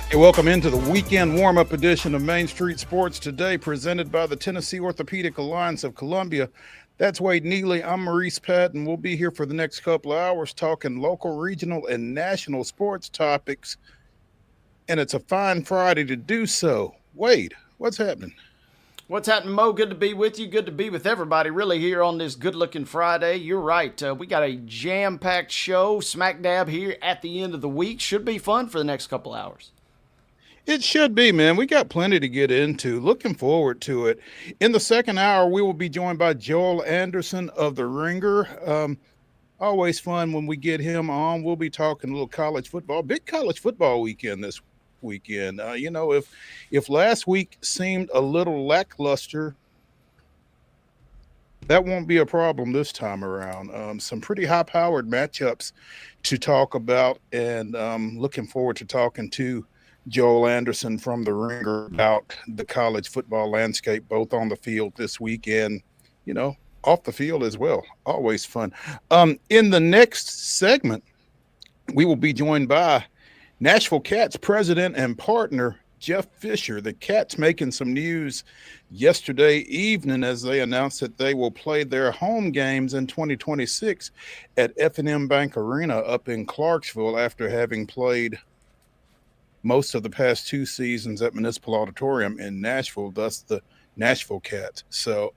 Hey, welcome into the weekend warm-up edition of Main Street Sports Today, presented by the Tennessee Orthopedic Alliance of Columbia. That's Wade Neely. I'm Maurice Patton. We'll be here for the next couple of hours talking local, regional, and national sports topics. And it's a fine Friday to do so. Wade, what's happening? What's happening, Mo? Good to be with you. Good to be with everybody, really, here on this good-looking Friday. You're right. We got a jam-packed show, smack dab here at the end of the week. Should be fun for the next couple hours. It should be, man. We got plenty to get into. Looking forward to it. In the second hour, we will be joined by Joel Anderson of The Ringer. Always fun when we get him on. We'll be talking a little college football. Big college football weekend this weekend. If last week seemed a little lackluster, that won't be a problem this time around. Some pretty high-powered matchups to talk about, and looking forward to talking to Joel Anderson from The Ringer about the college football landscape, both on the field this weekend, off the field as well. Always fun. In the next segment, we will be joined by Nashville Cats president and partner Jeff Fisher. The Cats making some news yesterday evening as they announced that they will play their home games in 2026 at F&M Bank Arena up in Clarksville after having played most of the past two seasons at Municipal Auditorium in Nashville, thus the Nashville Cats. So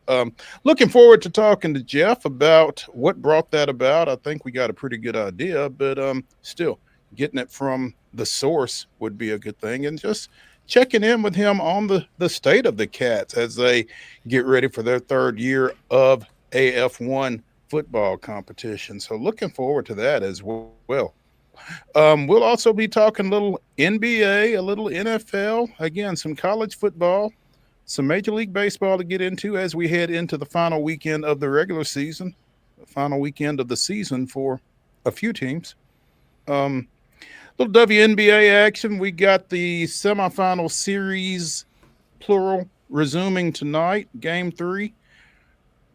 looking forward to talking to Jeff about what brought that about. I think we got a pretty good idea, but still getting it from the source would be a good thing, and just checking in with him on the state of the Cats as they get ready for their third year of AF1 football competition. So looking forward to that as well. We'll also be talking a little NBA, a little NFL, again, some college football, some Major League Baseball to get into as we head into the final weekend of the regular season, the final weekend of the season for a few teams. Little WNBA action. We got the semifinal series, plural, resuming tonight, game 3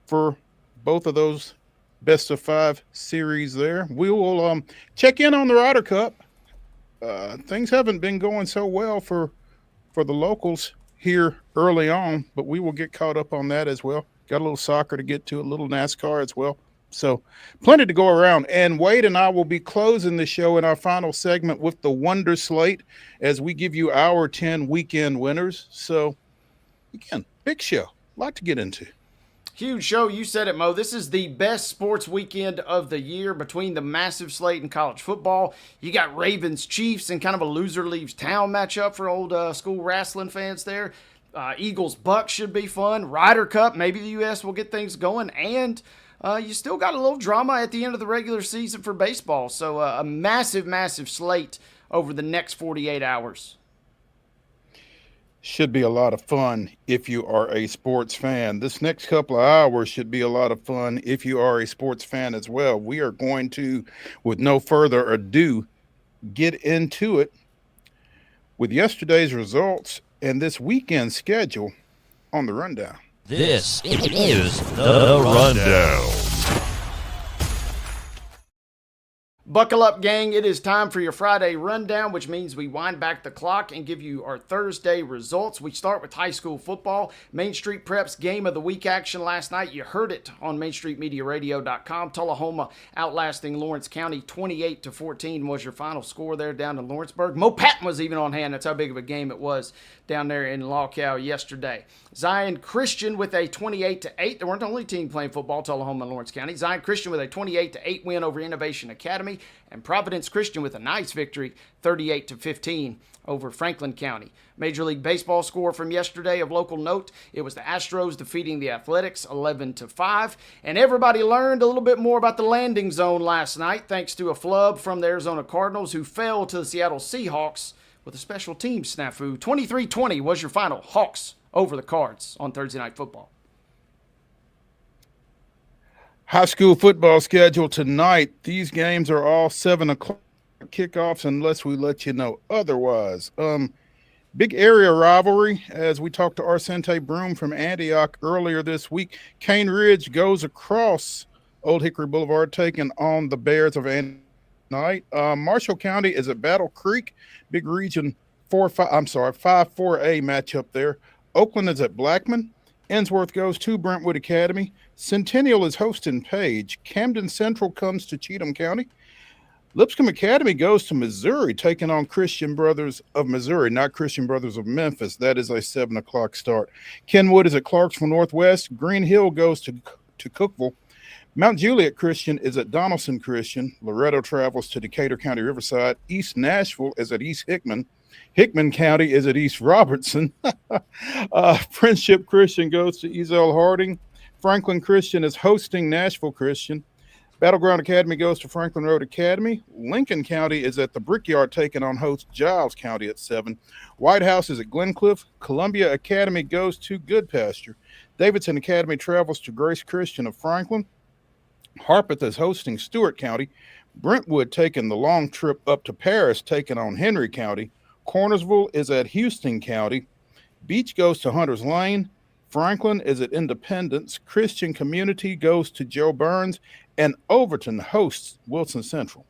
for both of those best of 5 series there. We will check in on the Ryder Cup. Things haven't been going so well for the locals here early on, but we will get caught up on that as well. Got a little soccer to get to, a little NASCAR as well. So plenty to go around. And Wade and I will be closing the show in our final segment with the Wonder Slate as we give you our 10 weekend winners. So, again, big show. A lot to get into. Huge show. You said it, Mo. This is the best sports weekend of the year between the massive slate and college football. You got Ravens Chiefs and kind of a loser leaves town matchup for old school wrestling fans there. Eagles Bucks should be fun. Ryder Cup, maybe the U.S. will get things going. And you still got a little drama at the end of the regular season for baseball. So a massive, massive slate over the next 48 hours. Should be a lot of fun if you are a sports fan. This next couple of hours should be a lot of fun if you are a sports fan as well. We are going to, with no further ado, get into it with yesterday's results and this weekend schedule on the rundown. This is the Rundown. Buckle up, gang. It is time for your Friday rundown, which means we wind back the clock and give you our Thursday results. We start with high school football. Main Street Prep's Game of the Week action last night. You heard it on MainStreetMediaRadio.com. Tullahoma outlasting Lawrence County 28-14 was your final score there down in Lawrenceburg. Mo Patton was even on hand. That's how big of a game it was down there in Lawcow yesterday. Zion Christian with a 28-8. They weren't the only team playing football, Tullahoma and Lawrence County. Zion Christian with a 28-8 win over Innovation Academy. And Providence Christian with a nice victory, 38-15 over Franklin County. Major League Baseball score from yesterday of local note, it was the Astros defeating the Athletics 11-5. And everybody learned a little bit more about the landing zone last night thanks to a flub from the Arizona Cardinals who fell to the Seattle Seahawks with a special teams snafu. 23-20 was your final. Hawks over the Cards on Thursday Night Football. High school football schedule tonight. These games are all 7 o'clock kickoffs unless we let you know otherwise. Big area rivalry as we talked to Arcente Broom from Antioch earlier this week. Cane Ridge goes across Old Hickory Boulevard, taking on the Bears of Antioch tonight. Marshall County is at Battle Creek. Big Region 5-4A matchup there. Oakland is at Blackman. Ensworth goes to Brentwood Academy. Centennial is hosting Page. Camden Central comes to Cheatham County. Lipscomb Academy goes to Missouri, taking on Christian Brothers of Missouri, not Christian Brothers of Memphis. That is a 7 o'clock start. Kenwood is at Clarksville Northwest. Green Hill goes to Cookeville. Mount Juliet Christian is at Donaldson Christian. Loretto travels to Decatur County Riverside. East Nashville is at East Hickman. Hickman County is at East Robertson. Friendship Christian goes to Ezell Harding. Franklin Christian is hosting Nashville Christian. Battleground Academy goes to Franklin Road Academy. Lincoln County is at the Brickyard, taking on host Giles County at 7. White House is at Glencliff. Columbia Academy goes to Good Pasture. Davidson Academy travels to Grace Christian of Franklin. Harpeth is hosting Stewart County. Brentwood taking the long trip up to Paris, taking on Henry County. Cornersville is at Houston County. Beach goes to Hunters Lane. Franklin is at Independence. Christian Community goes to Joe Burns. And Overton hosts Wilson Central.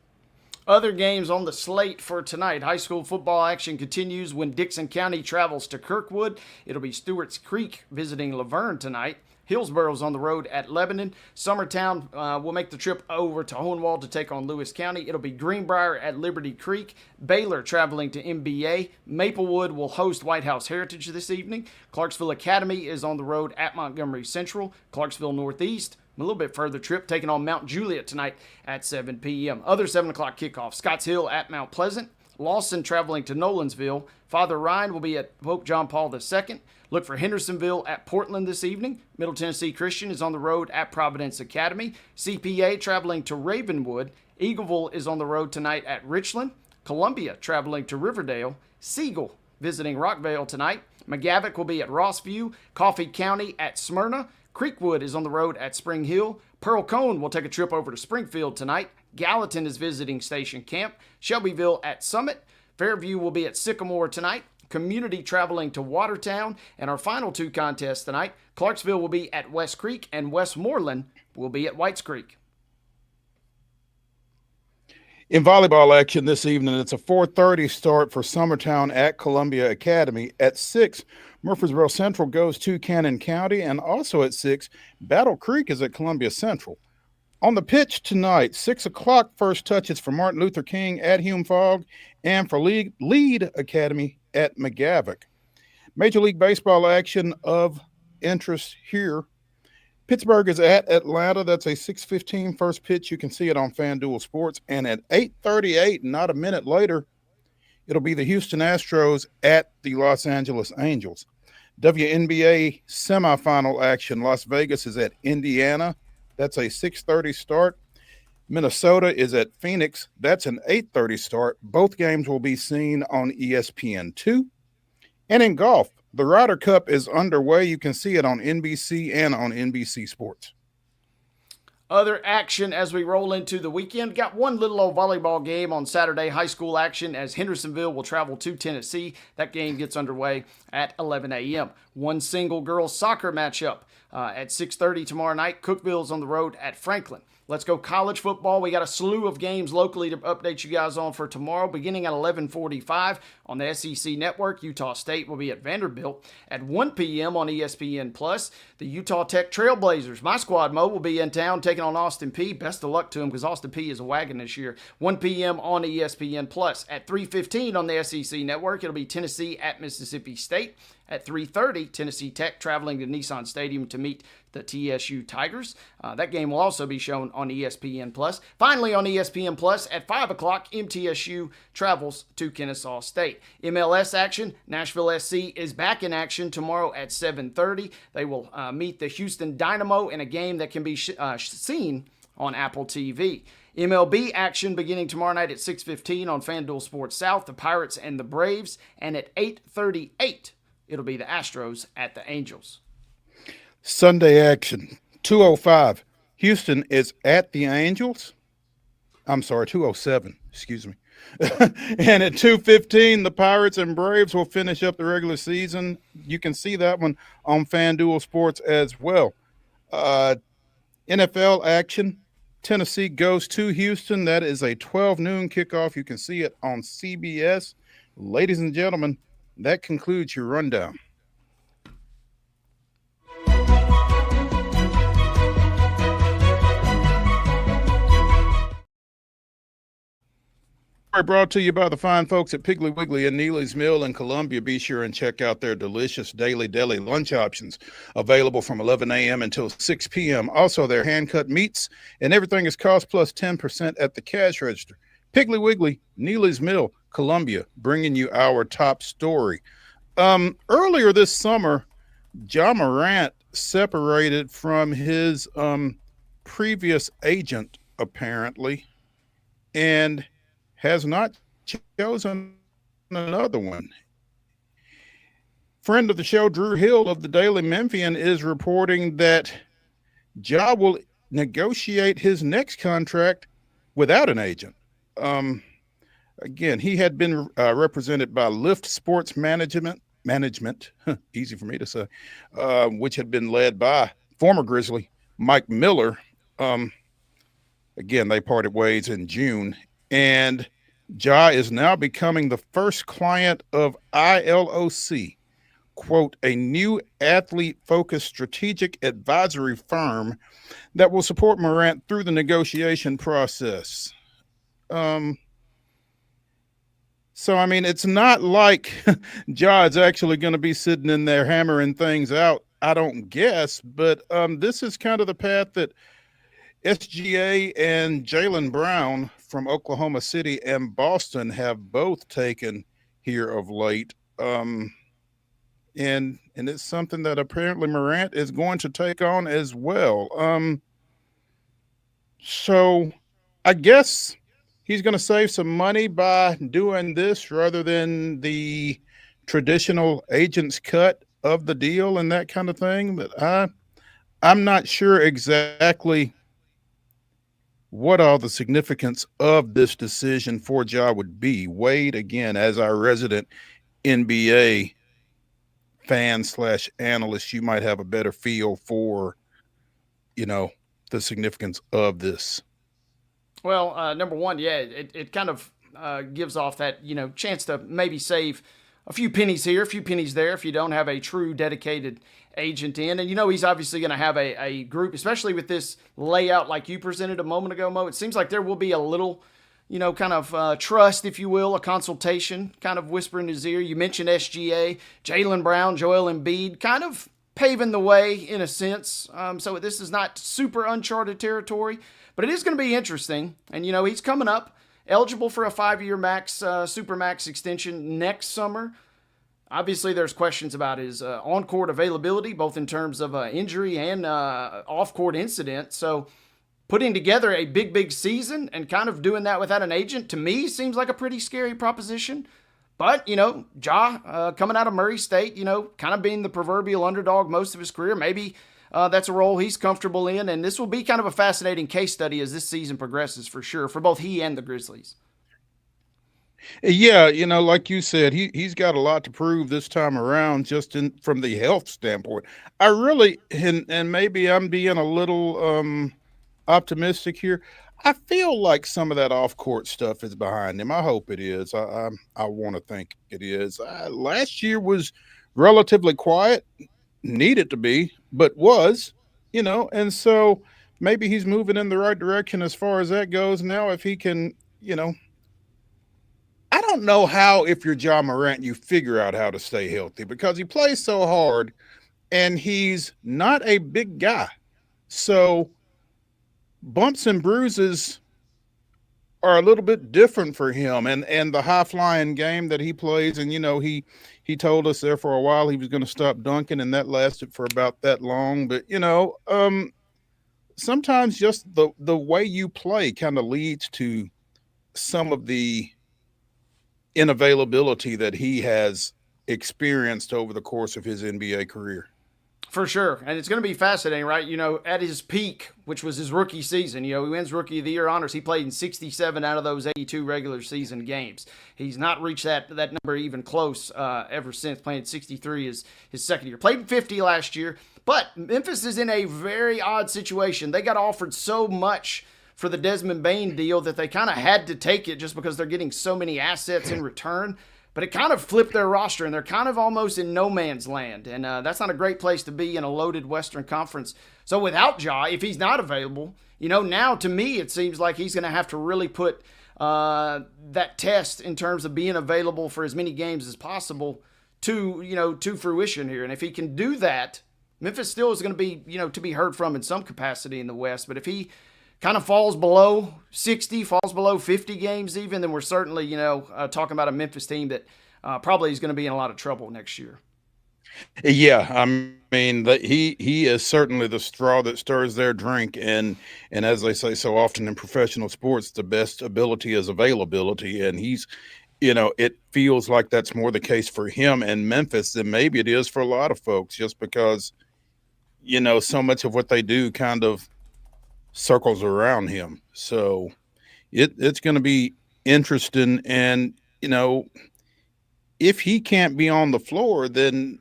Other games on the slate for tonight. High school football action continues when Dixon County travels to Kirkwood. It'll be Stewart's Creek visiting Laverne tonight. Hillsboro's on the road at Lebanon. Summertown will make the trip over to Hohenwald to take on Lewis County. It'll be Greenbrier at Liberty Creek. Baylor traveling to MBA. Maplewood will host White House Heritage this evening. Clarksville Academy is on the road at Montgomery Central. Clarksville Northeast, a little bit further trip, taking on Mount Juliet tonight at 7 p.m. Other 7 o'clock kickoff. Scotts Hill at Mount Pleasant. Lawson traveling to Nolansville. Father Ryan will be at Pope John Paul II. Look for Hendersonville at Portland this evening. Middle Tennessee Christian is on the road at Providence Academy. CPA traveling to Ravenwood. Eagleville is on the road tonight at Richland. Columbia traveling to Riverdale. Siegel visiting Rockvale tonight. McGavock will be at Rossview. Coffee County at Smyrna. Creekwood is on the road at Spring Hill. Pearl Cone will take a trip over to Springfield tonight. Gallatin is visiting Station Camp. Shelbyville at Summit. Fairview will be at Sycamore tonight. Community traveling to Watertown. And our final 2 contests tonight, Clarksville will be at West Creek and Westmoreland will be at Whites Creek. In volleyball action this evening, it's a 4:30 start for Summertown at Columbia Academy. At 6, Murfreesboro Central goes to Cannon County, and also at 6, Battle Creek is at Columbia Central. On the pitch tonight, 6 o'clock first touches for Martin Luther King at Hume Fogg and for Lead Academy at McGavock. Major League Baseball action of interest here. Pittsburgh is at Atlanta. That's a 6:15 first pitch. You can see it on FanDuel Sports. And at 8:38, not a minute later, it'll be the Houston Astros at the Los Angeles Angels. WNBA semifinal action. Las Vegas is at Indiana. That's a 6:30 start. Minnesota is at Phoenix. That's an 8:30 start. Both games will be seen on ESPN2. And in golf, the Ryder Cup is underway. You can see it on NBC and on NBC Sports. Other action as we roll into the weekend. Got one little old volleyball game on Saturday, high school action, as Hendersonville will travel to Tennessee. That game gets underway at 11 a.m. One single girls soccer matchup at 6:30 tomorrow night. Cookeville's on the road at Franklin. Let's go college football. We got a slew of games locally to update you guys on for tomorrow. Beginning at 11:45 on the SEC Network, Utah State will be at Vanderbilt. At 1 p.m. on ESPN+, the Utah Tech Trailblazers, my squad, Mo, will be in town taking on Austin Peay. Best of luck to them because Austin Peay is a wagon this year. 1 p.m. on ESPN+. At 3:15 on the SEC Network, it'll be Tennessee at Mississippi State. At 3:30, Tennessee Tech traveling to Nissan Stadium to meet the TSU Tigers. That game will also be shown on ESPN+. Finally, on ESPN+, at 5 o'clock, MTSU travels to Kennesaw State. MLS action, Nashville SC is back in action tomorrow at 7:30. They will meet the Houston Dynamo in a game that can be seen on Apple TV. MLB action beginning tomorrow night at 6:15 on FanDuel Sports South, the Pirates and the Braves. And at 8:38, it'll be the Astros at the Angels. Sunday action, 2:05. Houston is at the Angels. I'm sorry, 2:07. Excuse me. And at 2:15, the Pirates and Braves will finish up the regular season. You can see that one on FanDuel Sports as well. NFL action, Tennessee goes to Houston. That is a 12 noon kickoff. You can see it on CBS. Ladies and gentlemen, that concludes your rundown. Brought to you by the fine folks at Piggly Wiggly and Neely's Mill in Columbia. Be sure and check out their delicious daily deli lunch options available from 11 a.m. until 6 p.m. Also, their hand-cut meats and everything is cost plus 10% at the cash register. Piggly Wiggly, Neely's Mill, Columbia, bringing you our top story. Earlier this summer, Ja Morant separated from his previous agent, apparently, and has not chosen another one. Friend of the show, Drew Hill of the Daily Memphian, is reporting that Ja will negotiate his next contract without an agent. Again, he had been represented by Lift Sports Management, easy for me to say, which had been led by former Grizzly Mike Miller. Again, they parted ways in June. And Ja is now becoming the first client of ILOC, quote, a new athlete-focused strategic advisory firm that will support Morant through the negotiation process. So, I mean, it's not like Ja is actually going to be sitting in there hammering things out, I don't guess, but this is kind of the path that SGA and Jaylen Brown from Oklahoma City and Boston have both taken here of late. And it's something that apparently Morant is going to take on as well. So I guess he's going to save some money by doing this rather than the traditional agent's cut of the deal and that kind of thing. But I'm not sure exactly what all the significance of this decision for Ja would be. Wade, again, as our resident NBA fan / analyst, you might have a better feel for, the significance of this. Well, number one, yeah, it kind of gives off that, chance to maybe save a few pennies here, a few pennies there if you don't have a true dedicated agent in. And, he's obviously going to have a group, especially with this layout like you presented a moment ago, Mo. It seems like there will be a little, kind of trust, if you will, a consultation, kind of whisper in his ear. You mentioned SGA, Jaylen Brown, Joel Embiid, kind of paving the way in a sense. So this is not super uncharted territory, but it is going to be interesting. And, he's coming up, eligible for a 5-year max, super max extension next summer. Obviously, there's questions about his on-court availability, both in terms of injury and off-court incident. So putting together a big season and kind of doing that without an agent, to me, seems like a pretty scary proposition. But, Ja, coming out of Murray State, kind of being the proverbial underdog most of his career, maybe that's a role he's comfortable in. And this will be kind of a fascinating case study as this season progresses for sure, for both he and the Grizzlies. Yeah, like you said, he's got a lot to prove this time around, just from the health standpoint. I really, and maybe I'm being a little optimistic here. I feel like some of that off-court stuff is behind him. I hope it is. I want to think it is. Last year was relatively quiet, needed to be, but was, and so maybe he's moving in the right direction as far as that goes. Now, if he can, I don't know how, if you're Ja Morant, you figure out how to stay healthy because he plays so hard and he's not a big guy. So bumps and bruises are a little bit different for him, and the high flying game that he plays. And, he told us there for a while he was going to stop dunking, and that lasted for about that long. But, sometimes just the way you play kind of leads to some of the inavailability that he has experienced over the course of his NBA career. For sure. And it's going to be fascinating, right? At his peak, which was his rookie season, he wins Rookie of the Year honors. He played in 67 out of those 82 regular season games. He's not reached that number even close ever since, playing 63 his second year. Played 50 last year, but Memphis is in a very odd situation. They got offered so much for the Desmond Bane deal that they kind of had to take it just because they're getting so many assets in return. but it kind of flipped their roster, and they're kind of almost in no man's land. And that's not a great place to be in a loaded Western Conference. So without Ja, if he's not available, now to me it seems like he's going to have to really put that test in terms of being available for as many games as possible to fruition here. And if he can do that, Memphis still is going to be, to be heard from in some capacity in the West. But if he kind of falls below 60, falls below 50 games even, then we're certainly, talking about a Memphis team that probably is going to be in a lot of trouble next year. Yeah, I mean, he is certainly the straw that stirs their drink, and as they say so often in professional sports, the best ability is availability, and he's, it feels like that's more the case for him and Memphis than maybe it is for a lot of folks, just because, so much of what they do kind of circles around him. So it's going to be interesting, and if he can't be on the floor, then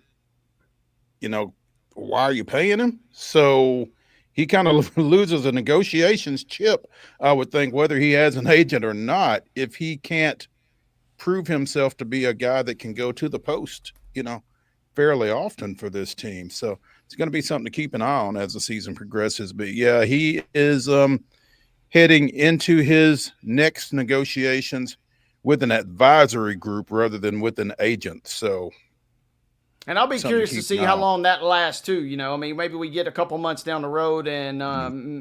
why are you paying him? So he kind of loses a negotiations chip, I would think, whether he has an agent or not, if he can't prove himself to be a guy that can go to the post, fairly often for this team. So it's going to be something to keep an eye on as the season progresses. But yeah, he is heading into his next negotiations with an advisory group rather than with an agent. So, and I'll be curious to see how long that lasts too. Maybe we get a couple months down the road and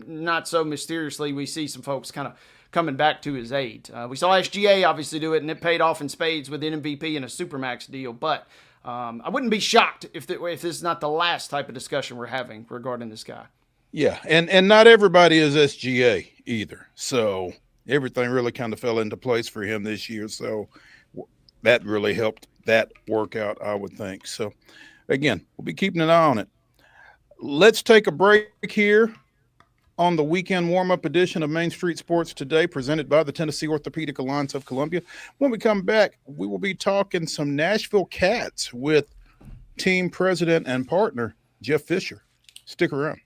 not so mysteriously we see some folks kind of coming back to his aid. We saw SGA obviously do it, and it paid off in spades with an MVP and a Supermax deal. But I wouldn't be shocked if this is not the last type of discussion we're having regarding this guy. Yeah, and not everybody is SGA either. So everything really kind of fell into place for him this year. So that really helped that workout, I would think. So again, we'll be keeping an eye on it. Let's take a break here on the weekend warm-up edition of Main Street Sports Today, presented by the Tennessee Orthopedic Alliance of Columbia. When we come back, we will be talking some Nashville Cats with team president and partner Jeff Fisher. Stick around.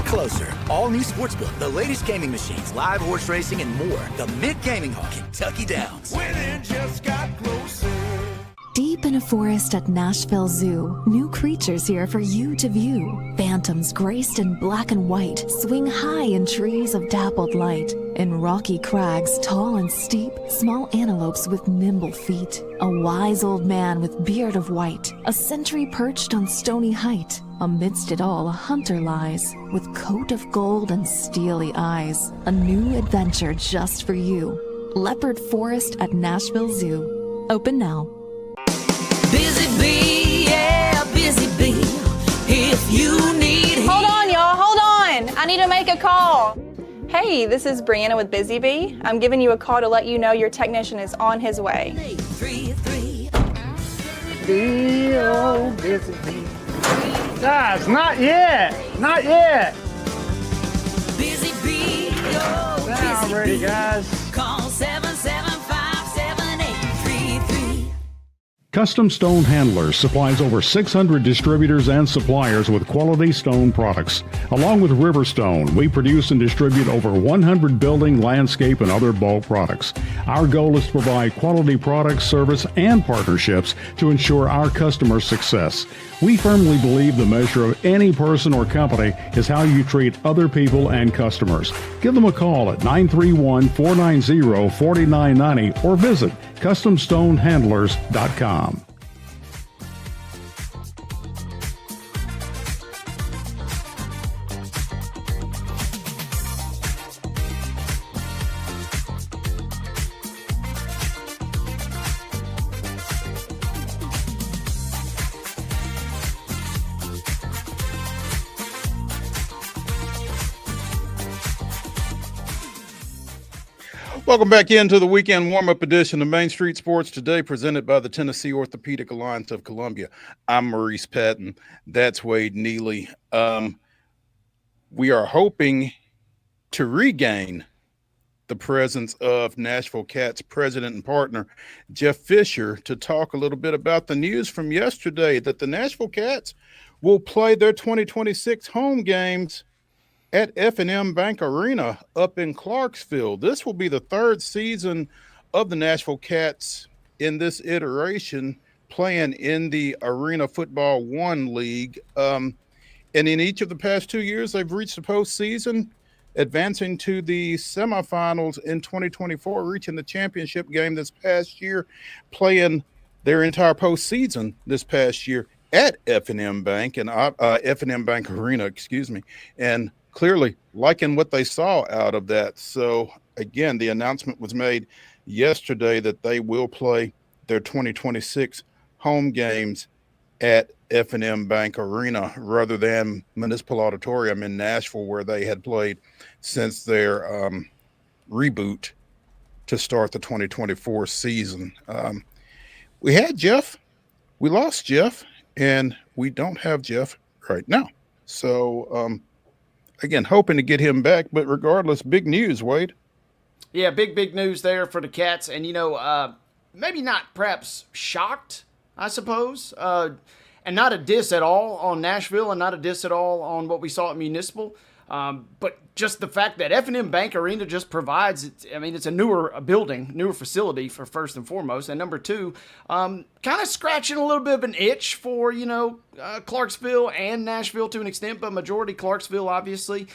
Closer. All new Sportsbook, the latest gaming machines, live horse racing, and more. The Mid Gaming Hall, Kentucky Downs. Winning just got closer. Deep in a forest at Nashville Zoo, new creatures here for you to view. Phantoms graced in black and white swing high in trees of dappled light. In rocky crags, tall and steep, small antelopes with nimble feet. A wise old man with beard of white, a sentry perched on stony height. Amidst it all, a hunter lies, with coat of gold and steely eyes. A new adventure just for you. Leopard Forest at Nashville Zoo. Open now. Busy bee, yeah, busy bee. If you need... Hold on, y'all, hold on. I need to make a call. Hey, this is Brianna with Busy Bee. I'm giving you a call to let you know your technician is on his way. 833. Oh, busy bee. Guys, not yet. Not yet. Busy bee, oh, Now I'm ready, guys. Call 775-7833. Custom Stone Handlers supplies over 600 distributors and suppliers with quality stone products. Along with Riverstone, we produce and distribute over 100 building, landscape, and other bulk products. Our goal is to provide quality products, service, and partnerships to ensure our customers' success. We firmly believe the measure of any person or company is how you treat other people and customers. Give them a call at 931-490-4990 or visit CustomStoneHandlers.com. Welcome back into the weekend warm-up edition of Main Street Sports Today, presented by the Tennessee Orthopedic Alliance of Columbia. I'm Maurice Patton. That's Wade Neely. We are hoping to regain the presence of Nashville Cats president and partner Jeff Fisher to talk a little bit about the news from yesterday that the Nashville Cats will play their 2026 home games at F&M Bank Arena up in Clarksville. This will be the third season of the Nashville Cats in this iteration playing in the Arena Football One League. And in each of the past 2 years, they've reached the postseason, advancing to the semifinals in 2024, reaching the championship game this past year, playing their entire postseason this past year at F&M Bank and F&M Bank Arena, and clearly liking what they saw out of that. So again, the announcement was made yesterday that they will play their 2026 home games at F&M Bank Arena rather than Municipal Auditorium in Nashville, where they had played since their reboot to start the 2024 season. We had Jeff, we lost Jeff, and we don't have Jeff right now. So again, hoping to get him back, but regardless, big news, Wade. Yeah, big news there for the Cats. And, maybe not perhaps shocked, I suppose, and not a diss at all on Nashville and not a diss at all on what we saw at Municipal. But just the fact that F&M Bank Arena just provides, it's a newer building, newer facility for first and foremost. And number two, kind of scratching a little bit of an itch for, Clarksville and Nashville to an extent, but majority Clarksville, obviously,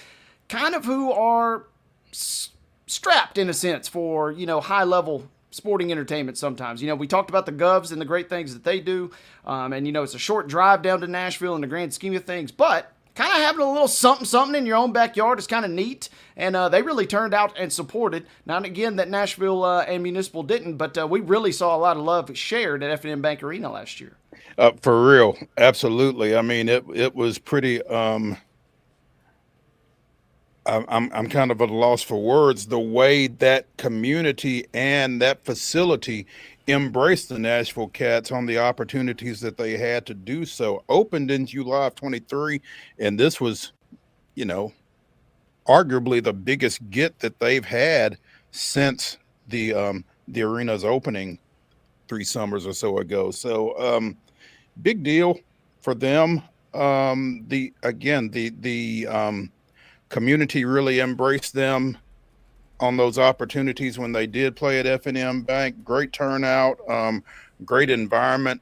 kind of who are strapped in a sense for, high-level sporting entertainment sometimes. We talked about the Govs and the great things that they do. And, it's a short drive down to Nashville in the grand scheme of things, but kind of having a little something in your own backyard is kind of neat, and they really turned out and supported. Now, again, that Nashville and Municipal didn't, but we really saw a lot of love shared at F&M Bank Arena last year. For real, absolutely. It was pretty. I'm kind of at a loss for words. The way that community and that facility embraced the Nashville Cats on the opportunities that they had to do so. Opened in July of 23, and this was, arguably the biggest get that they've had since the arena's opening 3 summers or so ago. So big deal for them. The community really embraced them on those opportunities when they did play at F&M Bank. Great turnout, great environment.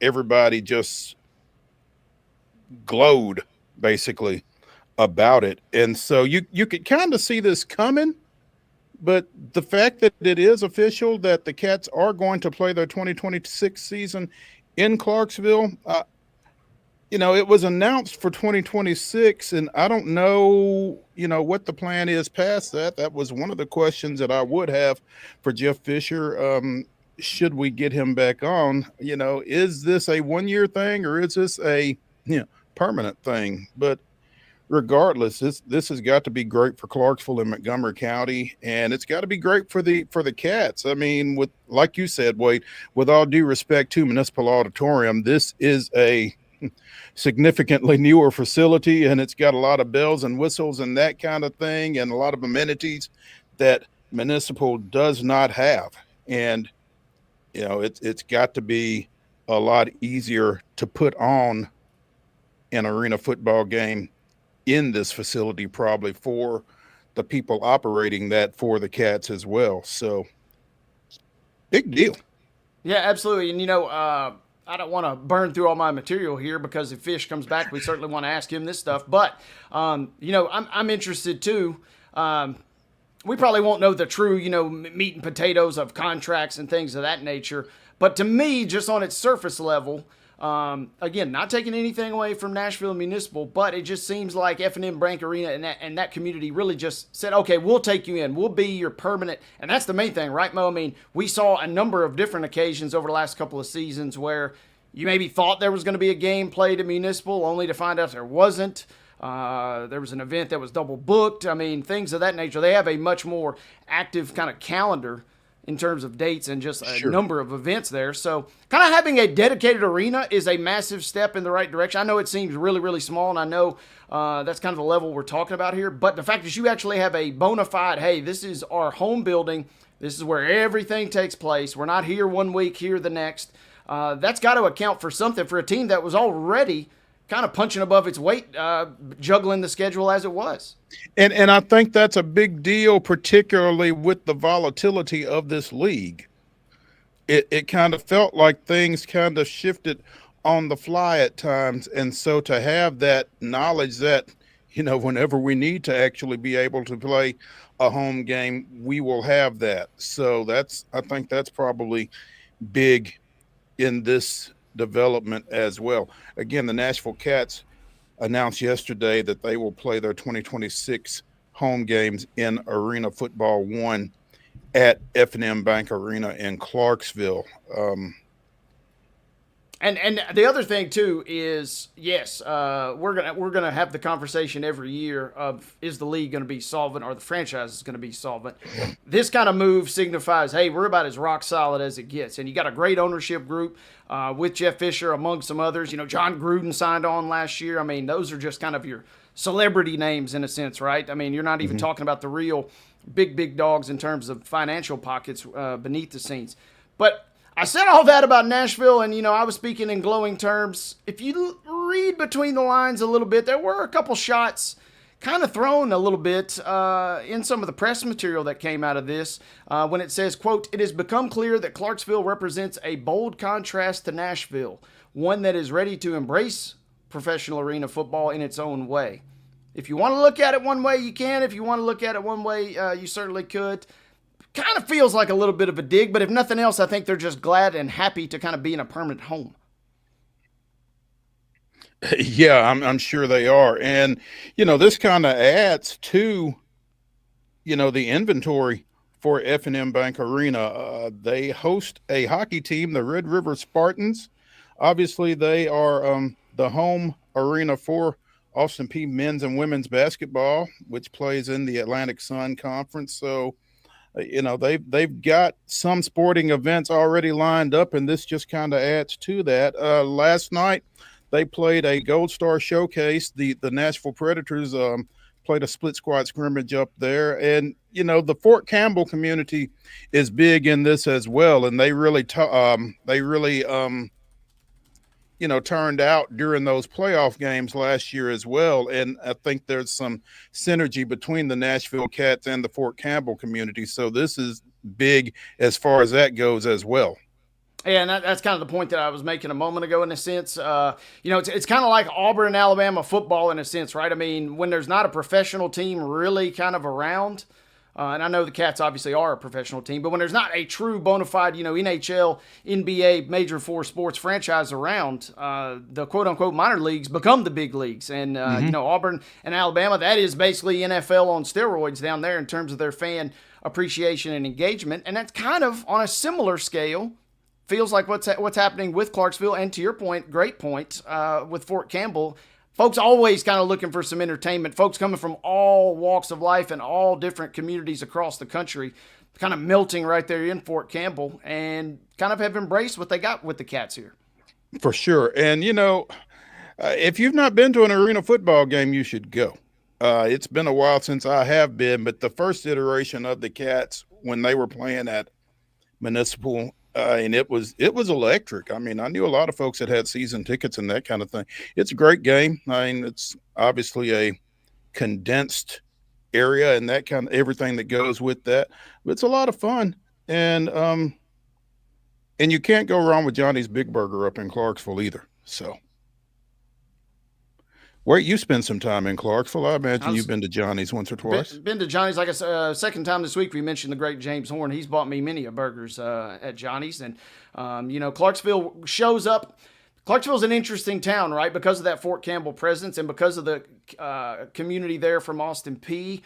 Everybody just glowed basically about it. And so you could kind of see this coming, but the fact that it is official that the Cats are going to play their 2026 season in Clarksville, it was announced for 2026, and I don't know, what the plan is past that. That was one of the questions that I would have for Jeff Fisher. Should we get him back on? Is this a 1-year thing or is this a permanent thing? But regardless, this has got to be great for Clarksville and Montgomery County, and it's got to be great for the Cats. With, like you said, Wade, with all due respect to Municipal Auditorium, this is a significantly newer facility, and it's got a lot of bells and whistles and that kind of thing, and a lot of amenities that Municipal does not have. And it's got to be a lot easier to put on an arena football game in this facility, probably for the people operating that for the Cats as well. So big deal. Yeah, absolutely. And I don't want to burn through all my material here, because if Fish comes back, we certainly want to ask him this stuff. But, I'm interested too. We probably won't know the true, meat and potatoes of contracts and things of that nature. But to me, just on its surface level, again, not taking anything away from Nashville Municipal, but it just seems like F&M Bank Arena and that community really just said, okay, we'll take you in. We'll be your permanent. And that's the main thing, right, Mo? We saw a number of different occasions over the last couple of seasons where you maybe thought there was going to be a game played at Municipal only to find out there wasn't. There was an event that was double booked. I mean, things of that nature. They have a much more active kind of calendar in terms of dates and just a number of events there. So kind of having a dedicated arena is a massive step in the right direction. I know it seems really, really small, and I know that's kind of the level we're talking about here. But the fact that you actually have a bona fide, hey, this is our home building. This is where everything takes place. We're not here one week, here the next. That's got to account for something for a team that was already kind of punching above its weight, juggling the schedule as it was. And I think that's a big deal, particularly with the volatility of this league. It kind of felt like things kind of shifted on the fly at times. And so to have that knowledge that, whenever we need to actually be able to play a home game, we will have that. So I think that's probably big in this development as well. Again, the Nashville Cats announced yesterday that they will play their 2026 home games in Arena Football 1 at F&M Bank Arena in Clarksville. And the other thing too is, yes, we're gonna have the conversation every year of, is the league going to be solvent or the franchise is going to be solvent. This kind of move signifies, hey, we're about as rock solid as it gets, and you got a great ownership group with Jeff Fisher among some others. John Gruden signed on last year. I mean, those are just kind of your celebrity names in a sense, right? I mean, you're not even talking about the real big dogs in terms of financial pockets beneath the scenes, but I said all that about Nashville, and, I was speaking in glowing terms. If you read between the lines a little bit, there were a couple shots kind of thrown a little bit in some of the press material that came out of this when it says, quote, "It has become clear that Clarksville represents a bold contrast to Nashville, one that is ready to embrace professional arena football in its own way." If you want to look at it one way, you can. If you want to look at it one way, you certainly could. Kind of feels like a little bit of a dig, but if nothing else, I think they're just glad and happy to kind of be in a permanent home. Yeah, I'm sure they are. And, this kind of adds to, the inventory for F&M Bank Arena. They host a hockey team, the Red River Spartans. Obviously, they are the home arena for Austin Peay men's and women's basketball, which plays in the Atlantic Sun Conference. So, they've got some sporting events already lined up, and this just kind of adds to that. Last night, they played a Gold Star Showcase. The Nashville Predators played a split squad scrimmage up there, and the Fort Campbell community is big in this as well, and they really turned out during those playoff games last year as well. And I think there's some synergy between the Nashville Cats and the Fort Campbell community. So this is big as far as that goes as well. Yeah, and that's kind of the point that I was making a moment ago in a sense. It's kind of like Auburn and Alabama football in a sense, right? I mean, when there's not a professional team really kind of around, and I know the Cats obviously are a professional team, but when there's not a true bona fide, NHL, NBA, Major Four sports franchise around, the quote-unquote minor leagues become the big leagues. And, Auburn and Alabama, that is basically NFL on steroids down there in terms of their fan appreciation and engagement. And that's kind of on a similar scale, feels like what's happening with Clarksville. And to your point, great point, with Fort Campbell. Folks always kind of looking for some entertainment. Folks coming from all walks of life and all different communities across the country, kind of melting right there in Fort Campbell, and kind of have embraced what they got with the Cats here. For sure. And, if you've not been to an arena football game, you should go. It's been a while since I have been, but the first iteration of the Cats, when they were playing at Municipal, and it was electric. I mean, I knew a lot of folks that had season tickets and that kind of thing. It's a great game. I mean, it's obviously a condensed area and that kind of everything that goes with that. But it's a lot of fun. And you can't go wrong with Johnny's Big Burger up in Clarksville either. So where you spend some time in Clarksville, I imagine you've been to Johnny's once or twice. Been to Johnny's, like I said, second time this week. We mentioned the great James Horn. He's bought me many of burgers at Johnny's, and Clarksville shows up. Clarksville's an interesting town, right? Because of that Fort Campbell presence and because of the community there from Austin Peay.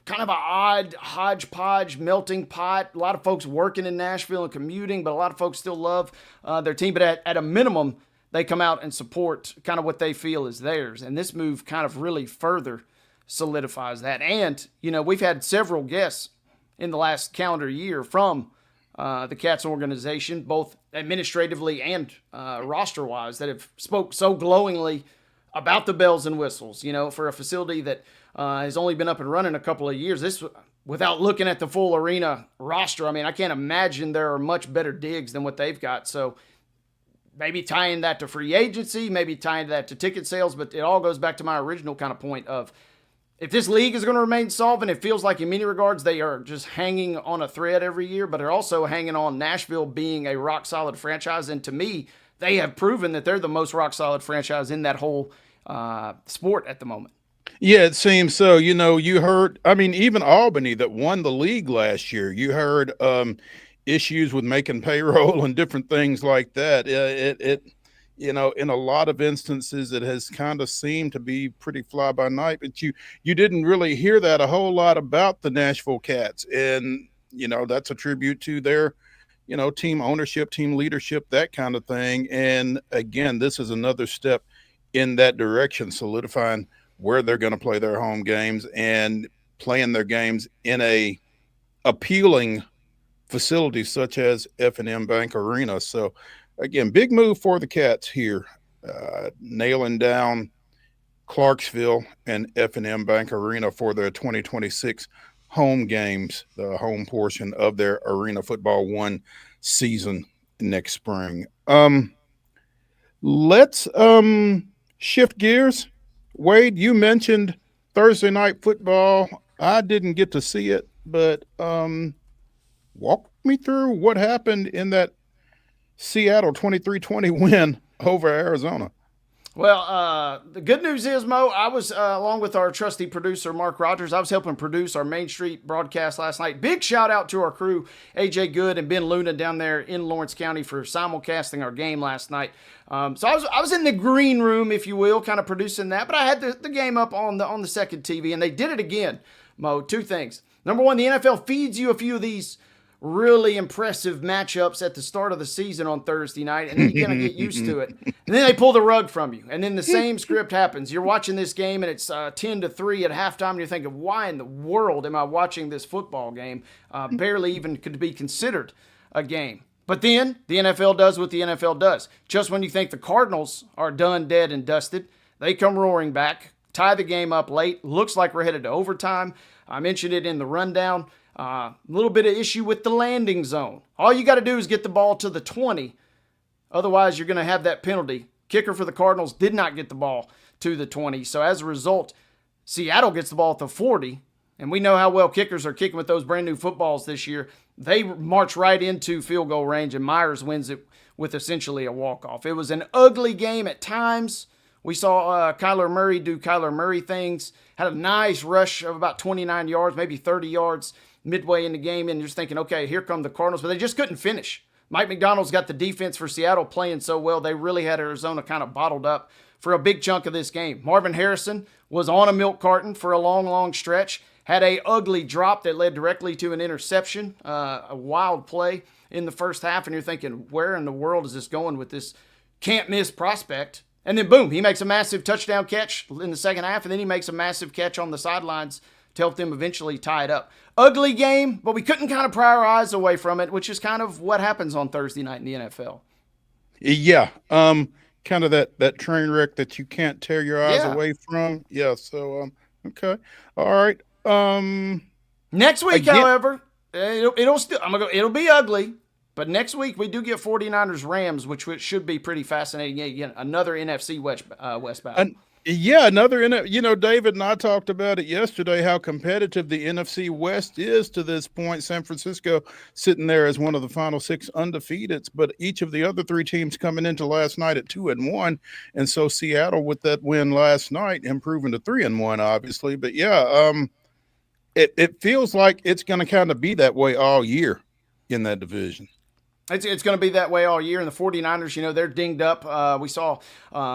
Kind of an odd hodgepodge melting pot. A lot of folks working in Nashville and commuting, but a lot of folks still love their team. But at a minimum, they come out and support kind of what they feel is theirs. And this move kind of really further solidifies that. And, we've had several guests in the last calendar year from the Cats organization, both administratively and roster-wise, that have spoke so glowingly about the bells and whistles, for a facility that has only been up and running a couple of years. This, without looking at the full arena roster, I can't imagine there are much better digs than what they've got. So maybe tying that to free agency, maybe tying that to ticket sales, but it all goes back to my original kind of point of, if this league is going to remain solvent, it feels like in many regards they are just hanging on a thread every year, but they're also hanging on Nashville being a rock-solid franchise. And to me, they have proven that they're the most rock-solid franchise in that whole sport at the moment. Yeah, it seems so. You heard, even Albany that won the league last year, you heard issues with making payroll and different things like that. In a lot of instances, it has kind of seemed to be pretty fly by night, but you didn't really hear that a whole lot about the Nashville Cats. And, that's a tribute to their, team ownership, team leadership, that kind of thing. And again, this is another step in that direction, solidifying where they're going to play their home games and playing their games in a appealing facility such as F&M Bank Arena. So again, big move for the Cats here, nailing down Clarksville and F&M Bank Arena for their 2026 home games, the home portion of their Arena Football 1 season next spring. Let's shift gears. Wade, you mentioned Thursday night football. I didn't get to see it, but walk me through what happened in that Seattle 23-20 win over Arizona. Well, the good news is, Mo, I was, along with our trusty producer, Mark Rogers, I was helping produce our Main Street broadcast last night. Big shout out to our crew, AJ Good and Ben Luna down there in Lawrence County for simulcasting our game last night. So I was in the green room, if you will, kind of producing that, but I had the game up on the second TV, and they did it again, Mo. Two things. Number one, the NFL feeds you a few of these really impressive matchups at the start of the season on Thursday night, and then you kind of get used to it. And then they pull the rug from you, and then the same script happens. You're watching this game, and it's 10-3 at halftime, and you're thinking, why in the world am I watching this football game? Barely even could be considered a game. But then the NFL does what the NFL does. Just when you think the Cardinals are done, dead, and dusted, they come roaring back, tie the game up late. Looks like we're headed to overtime. I mentioned it in the rundown. A little bit of issue with the landing zone. All you got to do is get the ball to the 20. Otherwise, you're going to have that penalty. Kicker for the Cardinals did not get the ball to the 20. So as a result, Seattle gets the ball at the 40. And we know how well kickers are kicking with those brand new footballs this year. They march right into field goal range, and Myers wins it with essentially a walk-off. It was an ugly game at times. We saw Kyler Murray do Kyler Murray things. Had a nice rush of about 29 yards, maybe 30 yards midway in the game, and you're just thinking, okay, here come the Cardinals, but they just couldn't finish. Mike McDonald's got the defense for Seattle playing so well, they really had Arizona kind of bottled up for a big chunk of this game. Marvin Harrison was on a milk carton for a long, long stretch, had a ugly drop that led directly to an interception, a wild play in the first half, and you're thinking, where in the world is this going with this can't-miss prospect? And then, boom, he makes a massive touchdown catch in the second half, and then he makes a massive catch on the sidelines to help them eventually tie it up. Ugly game, but we couldn't kind of pry our eyes away from it, which is kind of what happens on Thursday night in the NFL. Yeah, kind of that train wreck that you can't tear your eyes away from. Yeah, so, okay. All right. Next week, however, it'll be ugly, but next week we do get 49ers Rams, which should be pretty fascinating. Again, another NFC West battle. Yeah, David and I talked about it yesterday, how competitive the NFC West is to this point. San Francisco sitting there as one of the final 6 undefeateds, but each of the other 3 teams coming into last night at 2-1. And so Seattle with that win last night, improving to 3-1, obviously. But yeah, it feels like it's going to kind of be that way all year in that division. It's going to be that way all year. And the 49ers, they're dinged up. We saw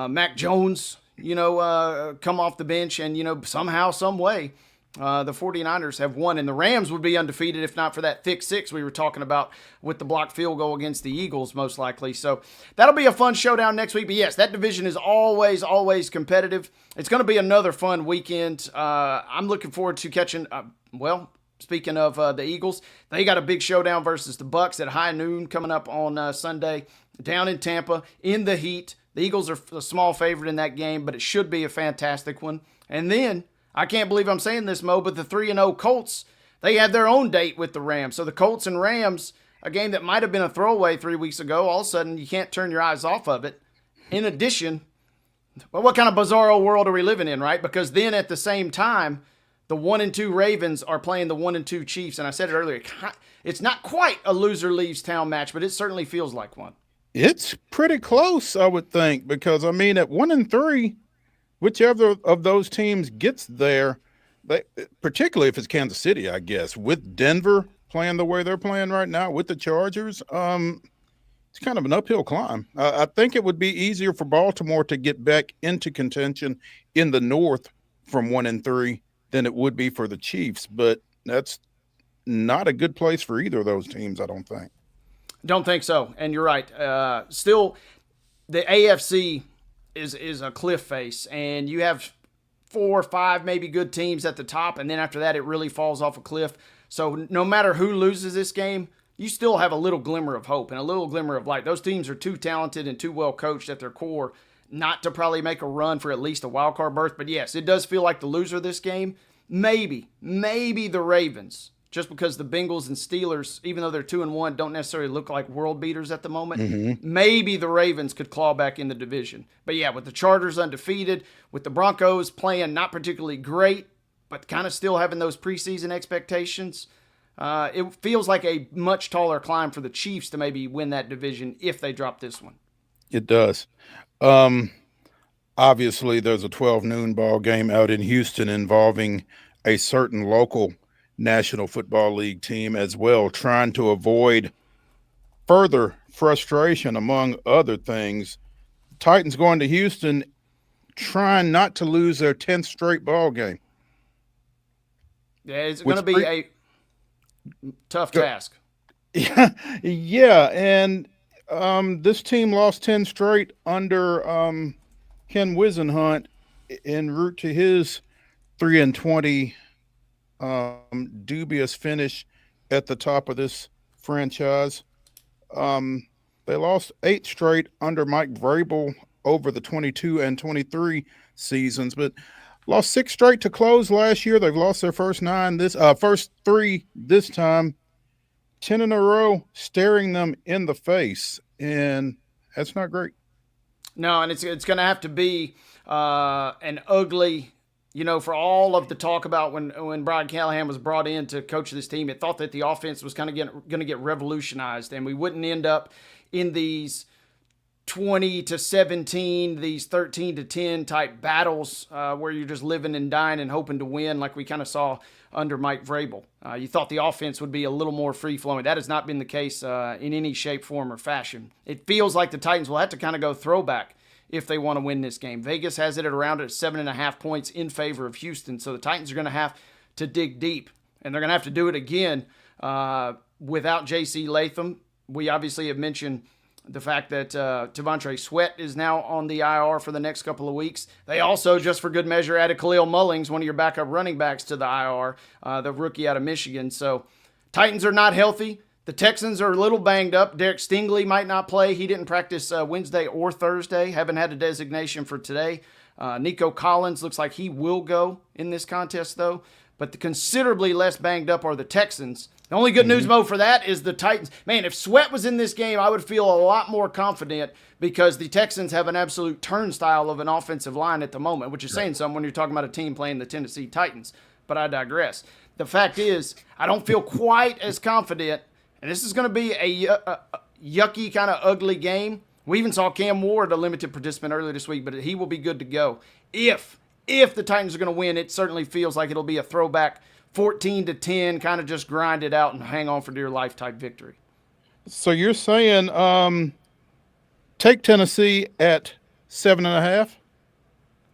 Mac Jones, come off the bench and, somehow, some way the 49ers have won, and the Rams would be undefeated if not for that thick six we were talking about with the blocked field goal against the Eagles, most likely. So that'll be a fun showdown next week. But yes, that division is always, always competitive. It's going to be another fun weekend. I'm looking forward to catching, speaking of the Eagles, they got a big showdown versus the Bucs at high noon coming up on Sunday down in Tampa in the heat. The Eagles are a small favorite in that game, but it should be a fantastic one. And then, I can't believe I'm saying this, Mo, but the 3-0 Colts, they have their own date with the Rams. So the Colts and Rams, a game that might have been a throwaway 3 weeks ago, all of a sudden you can't turn your eyes off of it. In addition, well, what kind of bizarro world are we living in, right? Because then at the same time, the 1-2 Ravens are playing the 1-2 Chiefs. And I said it earlier, it's not quite a loser leaves town match, but it certainly feels like one. It's pretty close, I would think, because, I mean, at 1-3, whichever of those teams gets there, particularly if it's Kansas City, I guess, with Denver playing the way they're playing right now, with the Chargers, it's kind of an uphill climb. I think it would be easier for Baltimore to get back into contention in the North from 1-3 than it would be for the Chiefs, but that's not a good place for either of those teams, I don't think. Don't think so, and you're right. Still, the AFC is a cliff face, and you have 4 or 5 maybe good teams at the top, and then after that it really falls off a cliff. So no matter who loses this game, you still have a little glimmer of hope and a little glimmer of light. Those teams are too talented and too well coached at their core not to probably make a run for at least a wild card berth. But yes, it does feel like the loser of this game, maybe the Ravens. Just because the Bengals and Steelers, even though they're 2-1, don't necessarily look like world beaters at the moment, maybe the Ravens could claw back in the division. But yeah, with the Chargers undefeated, with the Broncos playing not particularly great, but kind of still having those preseason expectations, it feels like a much taller climb for the Chiefs to maybe win that division if they drop this one. It does. Obviously, there's a 12 noon ball game out in Houston involving a certain local National Football League team as well, trying to avoid further frustration, among other things. Titans going to Houston, trying not to lose their 10th straight ball game. Yeah, it's going to be a tough task. Yeah, and this team lost 10 straight under Ken Wisenhunt en route to his 3-20 dubious finish at the top of this franchise. They lost 8 straight under Mike Vrabel over the 22 and 23 seasons, but lost 6 straight to close last year. They've lost their first 3 this time. 10 in a row staring them in the face, and that's not great. No, and it's going to have to be an ugly, for all of the talk about when Brian Callahan was brought in to coach this team, it thought that the offense was kind of going to get revolutionized, and we wouldn't end up in these 20-17, these 13-10 type battles where you're just living and dying and hoping to win, like we kind of saw under Mike Vrabel. You thought the offense would be a little more free-flowing. That has not been the case in any shape, form, or fashion. It feels like the Titans will have to kind of go throwback if they want to win this game. Vegas has it at around 7.5 points in favor of Houston, so the Titans are going to have to dig deep, and they're going to have to do it again without J.C. Latham. We obviously have mentioned the fact that Devontae Sweat is now on the IR for the next couple of weeks. They also, just for good measure, added Khalil Mullings, one of your backup running backs, to the IR, the rookie out of Michigan. So Titans are not healthy. The Texans are a little banged up. Derek Stingley might not play. He didn't practice Wednesday or Thursday. Haven't had a designation for today. Nico Collins looks like he will go in this contest, though. But the considerably less banged up are the Texans. The only good news, Mo, for that is the Titans. Man, if Sweat was in this game, I would feel a lot more confident because the Texans have an absolute turnstile of an offensive line at the moment, which is saying something when you're talking about a team playing the Tennessee Titans. But I digress. The fact is, I don't feel quite as confident, and this is going to be a yucky, kind of ugly game. We even saw Cam Ward, a limited participant, earlier this week, but he will be good to go. If the Titans are going to win, it certainly feels like it'll be a throwback 14-10, kind of just grind it out and hang on for dear life type victory. So you're saying take Tennessee at 7.5?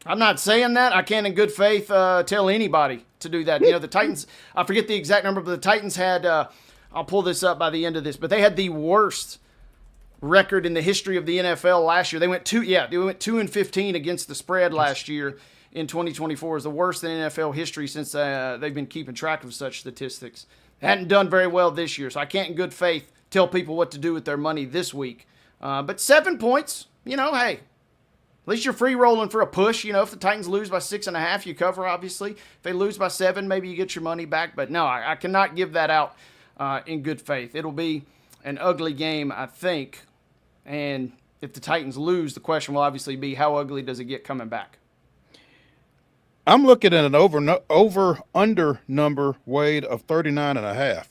I'm not saying that. I can't in good faith tell anybody to do that. The Titans, I forget the exact number, but the Titans had, I'll pull this up by the end of this, but they had the worst record in the history of the NFL last year. They went 2-15 against the spread last year in 2024. Is the worst in NFL history since they've been keeping track of such statistics. Hadn't done very well this year, so I can't in good faith tell people what to do with their money this week. But 7 points, hey, at least you're free rolling for a push. If the Titans lose by 6.5, you cover, obviously. If they lose by 7, maybe you get your money back. But no, I cannot give that out in good faith. It'll be an ugly game, I think. And if the Titans lose, the question will obviously be, how ugly does it get coming back? I'm looking at an over-under number, Wade, of 39.5.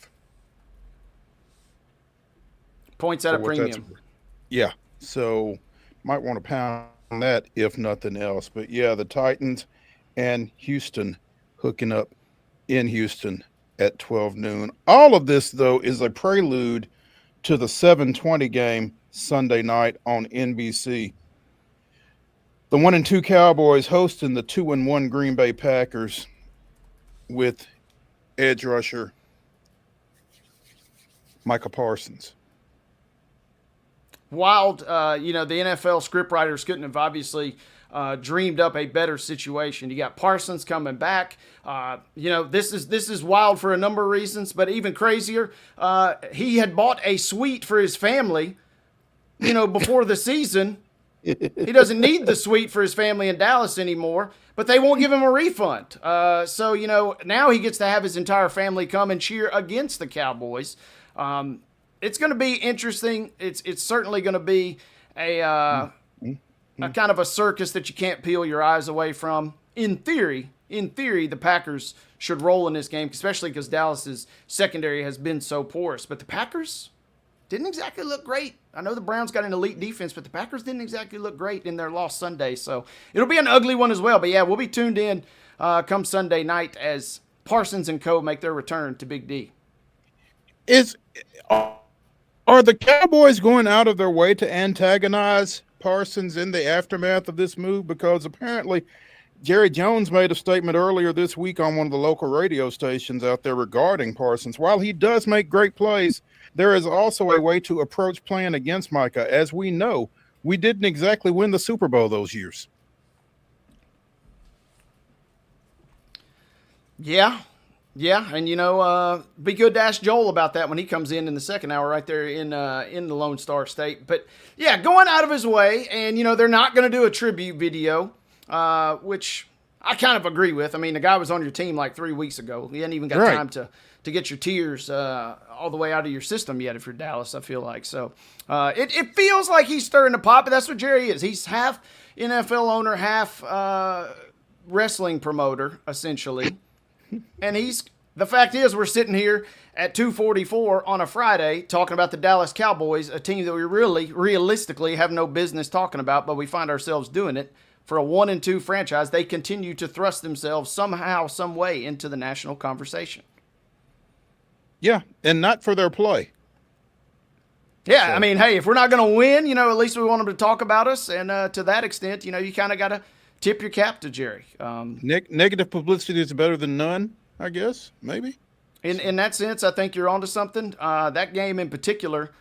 Points at a premium. Yeah, so might want to pound that if nothing else. But yeah, the Titans and Houston hooking up in Houston at 12 noon. All of this, though, is a prelude to the 7:20 game Sunday night on NBC. The 1-2 Cowboys hosting the 2-1 Green Bay Packers with edge rusher Micah Parsons. Wild, the NFL scriptwriters couldn't have obviously dreamed up a better situation. You got Parsons coming back. This is wild for a number of reasons, but even crazier, he had bought a suite for his family, before the season. He doesn't need the suite for his family in Dallas anymore, but they won't give him a refund. So now he gets to have his entire family come and cheer against the Cowboys. It's going to be interesting. It's certainly going to be a kind of a circus that you can't peel your eyes away from. In theory, the Packers should roll in this game, especially because Dallas's secondary has been so porous. But the Packers didn't exactly look great. I know the Browns got an elite defense, but the Packers didn't exactly look great in their loss Sunday. So it'll be an ugly one as well. But yeah, we'll be tuned in come Sunday night as Parsons and co. make their return to Big D. Are the Cowboys going out of their way to antagonize Parsons in the aftermath of this move? Because apparently Jerry Jones made a statement earlier this week on one of the local radio stations out there regarding Parsons. While he does make great plays, there is also a way to approach playing against Micah. As we know, we didn't exactly win the Super Bowl those years. Yeah, and be good to ask Joel about that when he comes in the second hour right there in the Lone Star State. But yeah, going out of his way, and they're not going to do a tribute video, which I kind of agree with. I mean, the guy was on your team like 3 weeks ago. He hadn't even got time to get your tears all the way out of your system yet if you're Dallas, I feel like. So it feels like he's stirring the pot, but that's what Jerry is. He's half NFL owner, half wrestling promoter, essentially. And the fact is, we're sitting here at 2:44 on a Friday talking about the Dallas Cowboys, a team that we really, realistically have no business talking about, but we find ourselves doing it. For a 1-2 franchise, they continue to thrust themselves somehow, some way into the national conversation. Yeah, and not for their play. Yeah, so. I mean, hey, if we're not going to win, at least we want them to talk about us. And to that extent, you kind of got to tip your cap to Jerry. Negative publicity is better than none, I guess, maybe. In that sense, I think you're onto something. That game in particular,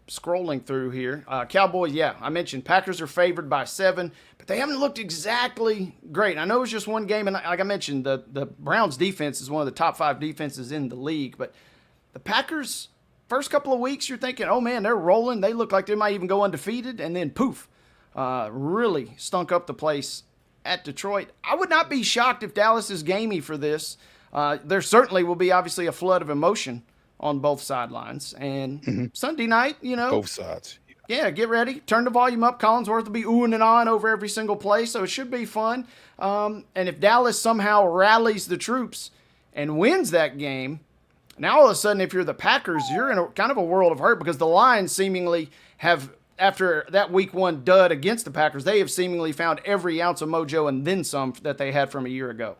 scrolling through here, Cowboys, yeah, I mentioned Packers are favored by 7, but they haven't looked exactly great. I know it was just one game, and like I mentioned, the Browns defense is one of the top 5 defenses in the league, but the Packers, first couple of weeks, you're thinking, oh man, they're rolling. They look like they might even go undefeated, and then poof. Really stunk up the place at Detroit. I would not be shocked if Dallas is gamey for this. There certainly will be obviously a flood of emotion on both sidelines. And Sunday night, both sides. Yeah, get ready. Turn the volume up. Collinsworth will be oohing and ahhing over every single play, so it should be fun. And if Dallas somehow rallies the troops and wins that game, now all of a sudden, if you're the Packers, you're in kind of a world of hurt because the Lions seemingly have, after that week 1 dud against the Packers, they have seemingly found every ounce of mojo and then some that they had from a year ago.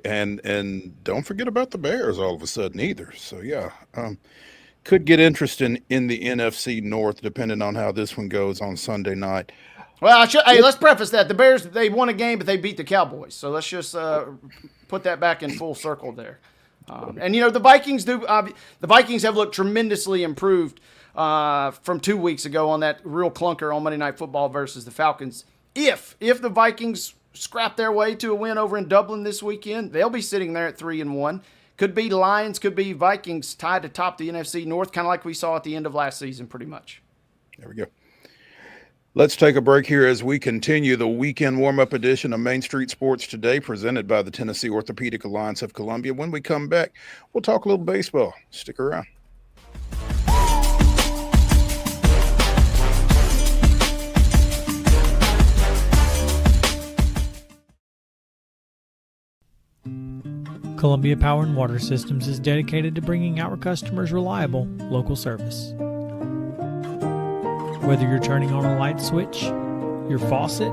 And don't forget about the Bears all of a sudden either. So, yeah, could get interesting in the NFC North depending on how this one goes on Sunday night. Well, hey, let's preface that. The Bears, they won a game, but they beat the Cowboys. So let's just put that back in full circle there. And, the Vikings the Vikings have looked tremendously improved from 2 weeks ago on that real clunker on Monday Night Football versus the Falcons. If the Vikings scrap their way to a win over in Dublin this weekend, they'll be sitting there at 3-1. Could be Lions, could be Vikings tied to top the NFC North, kind of like we saw at the end of last season pretty much. There we go. Let's take a break here as we continue the weekend warm-up edition of Main Street Sports Today, presented by the Tennessee Orthopedic Alliance of Columbia. When we come back, we'll talk a little baseball. Stick around. Columbia Power and Water Systems is dedicated to bringing our customers reliable, local service. Whether you're turning on a light switch, your faucet,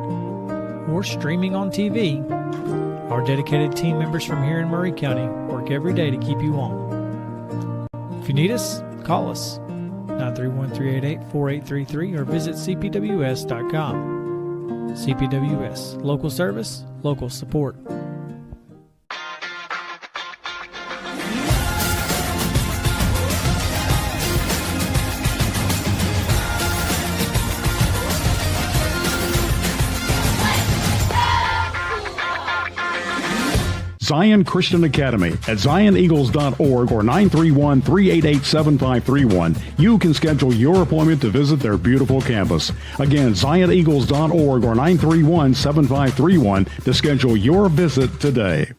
or streaming on TV, our dedicated team members from here in Murray County work every day to keep you on. If you need us, call us 931-388-4833 or visit cpws.com. CPWS, local service, local support. Zion Christian Academy at zioneagles.org or 931-388-7531. You can schedule your appointment to visit their beautiful campus. Again, zioneagles.org or 931-7531 to schedule your visit today.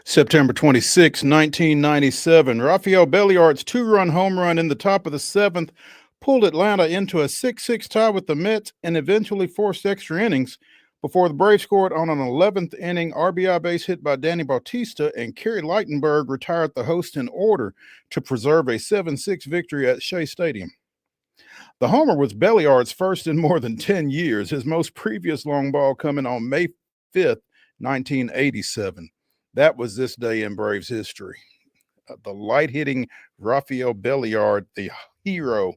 September 26, 1997, Rafael Belliard's two-run home run in the top of the seventh pulled Atlanta into a 6-6 tie with the Mets and eventually forced extra innings before the Braves scored on an 11th inning RBI base hit by Danny Bautista, and Kerry Lightenberg retired the host in order to preserve a 7-6 victory at Shea Stadium. The homer was Belliard's first in more than 10 years, his most previous long ball coming on May 5th, 1987. That was this day in Braves history. The light-hitting Rafael Belliard, the hero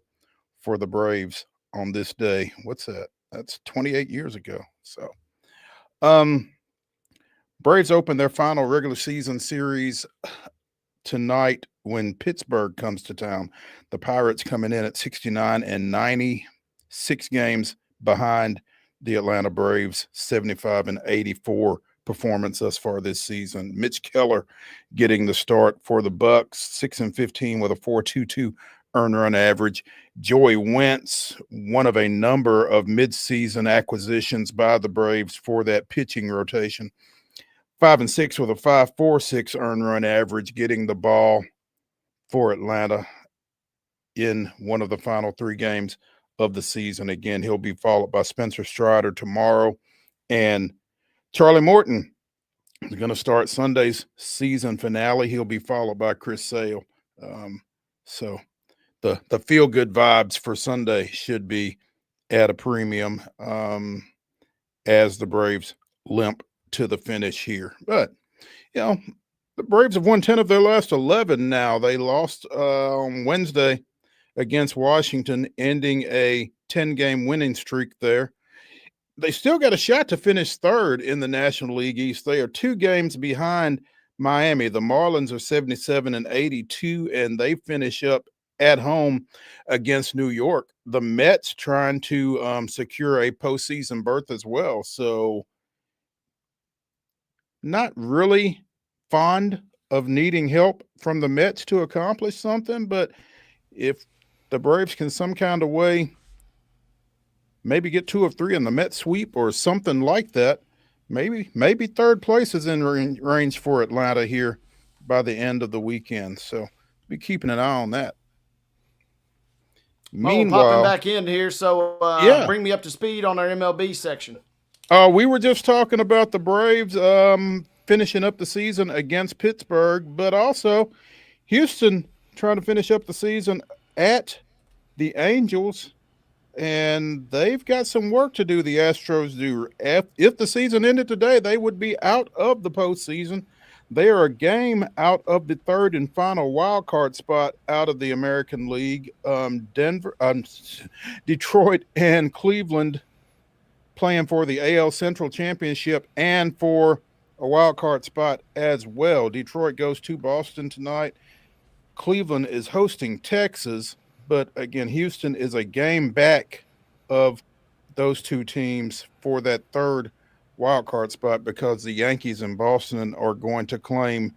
for the Braves on this day. What's that? That's 28 years ago. So, Braves open their final regular season series tonight when Pittsburgh comes to town. The Pirates coming in at 69 and 96 games behind the Atlanta Braves, 75 and 84 performance thus far this season. Mitch Keller getting the start for the Bucks, 6 and 15 with a 4.22 earned run average. Joey Wentz, one of a number of midseason acquisitions by the Braves for that pitching rotation, 5 and 6 with a 5.46 earned run average, getting the ball for Atlanta in one of the final three games of the season. Again, he'll be followed by Spencer Strider tomorrow, and Charlie Morton is going to start Sunday's season finale. He'll be followed by Chris Sale. So the feel-good vibes for Sunday should be at a premium as the Braves limp to the finish here. But, the Braves have won 10 of their last 11 now. They lost on Wednesday against Washington, ending a 10-game winning streak there. They still got a shot to finish third in the National League East. They are 2 games behind Miami. The Marlins are 77 and 82, and they finish up at home against New York. The Mets trying to secure a postseason berth as well. So not really fond of needing help from the Mets to accomplish something, but if the Braves can some kind of way maybe get 2 of 3 in the Mets sweep or something like that, maybe third place is in range for Atlanta here by the end of the weekend. So be keeping an eye on that. Meanwhile, popping back in here, so bring me up to speed on our MLB section. We were just talking about the Braves finishing up the season against Pittsburgh, but also Houston trying to finish up the season at the Angels, and they've got some work to do, the Astros do. If the season ended today, they would be out of the postseason. They are a game out of the third and final wild card spot out of the American League. Detroit and Cleveland playing for the AL Central Championship and for a wild card spot as well. Detroit goes to Boston tonight. Cleveland is hosting Texas, but again, Houston is a game back of those two teams for that third wild card spot because the Yankees and Boston are going to claim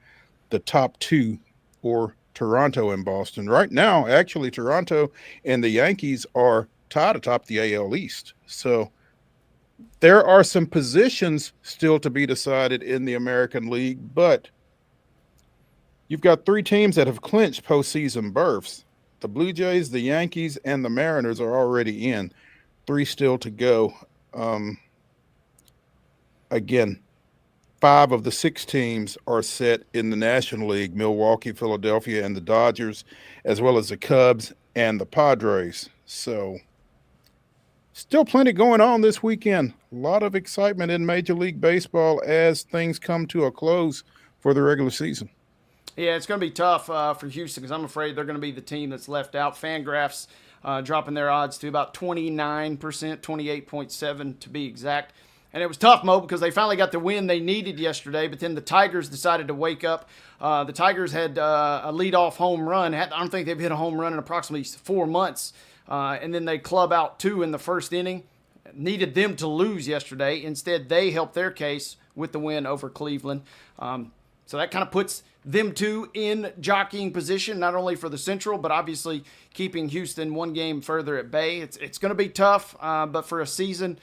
the top 2, or Toronto and Boston. Right now, actually, Toronto and the Yankees are tied atop the AL East. So there are some positions still to be decided in the American League, but you've got 3 teams that have clinched postseason berths. The Blue Jays, the Yankees, and the Mariners are already in. 3 still to go. Again, 5 of the 6 teams are set in the National League: Milwaukee, Philadelphia, and the Dodgers, as well as the Cubs and the Padres. So still plenty going on this weekend. A lot of excitement in Major League Baseball as things come to a close for the regular season. Yeah, it's going to be tough for Houston because I'm afraid they're going to be the team that's left out. Fangraphs dropping their odds to about 29%, 28.7 to be exact. And it was tough, Mo, because they finally got the win they needed yesterday, but then the Tigers decided to wake up. The Tigers had a leadoff home run. I don't think they've hit a home run in approximately 4 months. And then they club out 2 in the first inning. Needed them to lose yesterday. Instead, they helped their case with the win over Cleveland. So that kind of puts them 2 in jockeying position, not only for the Central, but obviously keeping Houston 1 game further at bay. It's going to be tough, but for a season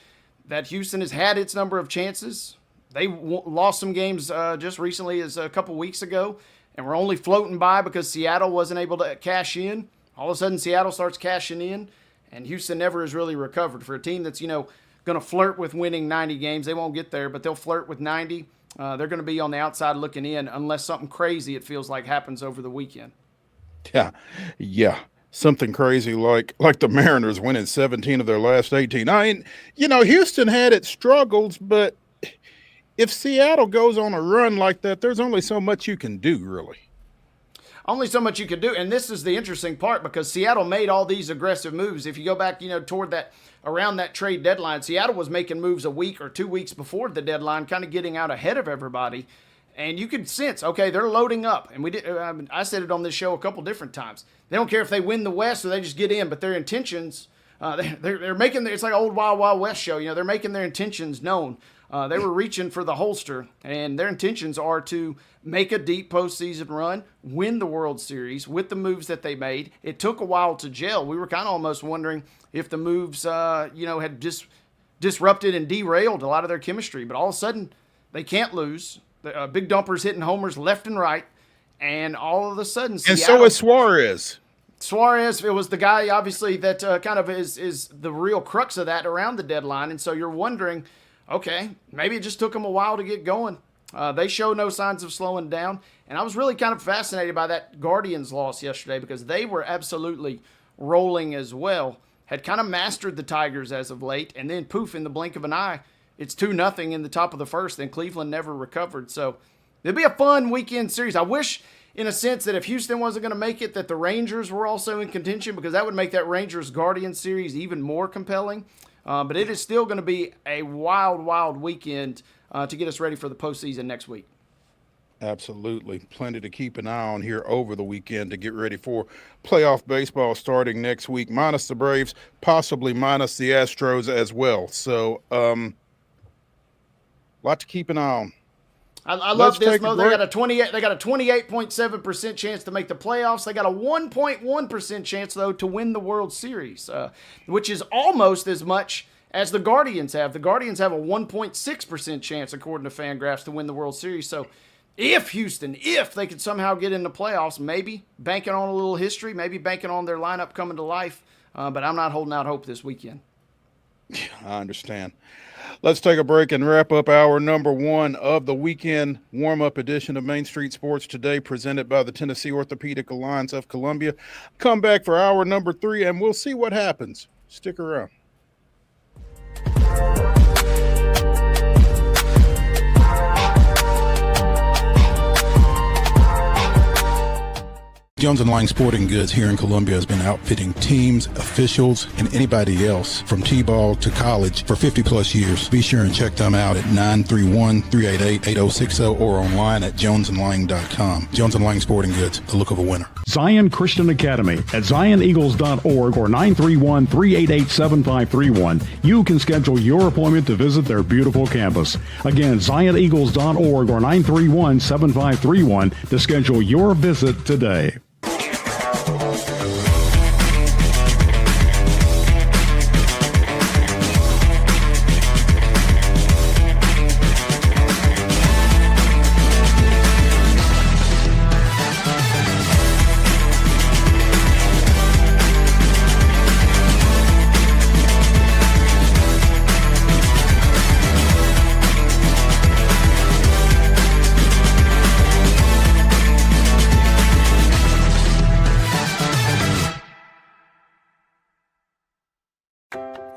that Houston has had its number of chances. They lost some games just recently, as a couple weeks ago, and were only floating by because Seattle wasn't able to cash in. All of a sudden, Seattle starts cashing in, and Houston never has really recovered. For a team that's, going to flirt with winning 90 games, they won't get there, but they'll flirt with 90. They're going to be on the outside looking in unless something crazy, it feels like, happens over the weekend. Yeah. Something crazy like the Mariners winning 17 of their last 18. I mean, Houston had its struggles, but if Seattle goes on a run like that, there's only so much you can do, really. Only so much you can do, and this is the interesting part because Seattle made all these aggressive moves. If you go back, toward that, around that trade deadline, Seattle was making moves a week or 2 weeks before the deadline, kind of getting out ahead of everybody. And you could sense, okay, they're loading up. And I said it on this show a couple different times. They don't care if they win the West or they just get in, but their intentions, they're making, it's like an old Wild Wild West show. They're making their intentions known. They were reaching for the holster, and their intentions are to make a deep postseason run, win the World Series with the moves that they made. It took a while to gel. We were kind of almost wondering if the moves, had just disrupted and derailed a lot of their chemistry. But all of a sudden, they can't lose. Big dumpers hitting homers left and right, and all of a sudden, Seattle, and so is Suarez. Suarez, it was the guy, obviously, that kind of is the real crux of that around the deadline. And so you're wondering, okay, maybe it just took them a while to get going. They show no signs of slowing down. And I was really kind of fascinated by that Guardians loss yesterday because they were absolutely rolling as well. Had kind of mastered the Tigers as of late, and then poof, in the blink of an eye, it's 2-0 in the top of the first, and Cleveland never recovered. So it'll be a fun weekend series. I wish, in a sense, that if Houston wasn't going to make it, that the Rangers were also in contention because that would make that Rangers-Guardians series even more compelling. But it is still going to be a wild, wild weekend to get us ready for the postseason next week. Absolutely. Plenty to keep an eye on here over the weekend to get ready for playoff baseball starting next week, minus the Braves, possibly minus the Astros as well. So, lot to keep an eye on. I love this, Mo. They got a 28.7% chance to make the playoffs. They got a 1.1% chance though to win the World Series, which is almost as much as the Guardians have. The Guardians have a 1.6% chance, according to Fangraphs, to win the World Series. So, if they could somehow get in the playoffs, maybe banking on a little history, maybe banking on their lineup coming to life. But I'm not holding out hope this weekend. I understand. Let's take a break and wrap up hour number 1 of the weekend warm-up edition of Main Street Sports Today, presented by the Tennessee Orthopedic Alliance of Columbia. Come back for hour number 3, and we'll see what happens. Stick around. Jones & Lang Sporting Goods here in Columbia has been outfitting teams, officials, and anybody else from T-ball to college for 50-plus years. Be sure and check them out at 931-388-8060 or online at jonesandlang.com. Jones & Lang Sporting Goods, the look of a winner. Zion Christian Academy at zioneagles.org or 931-388-7531. You can schedule your appointment to visit their beautiful campus. Again, zioneagles.org or 931-7531 to schedule your visit today.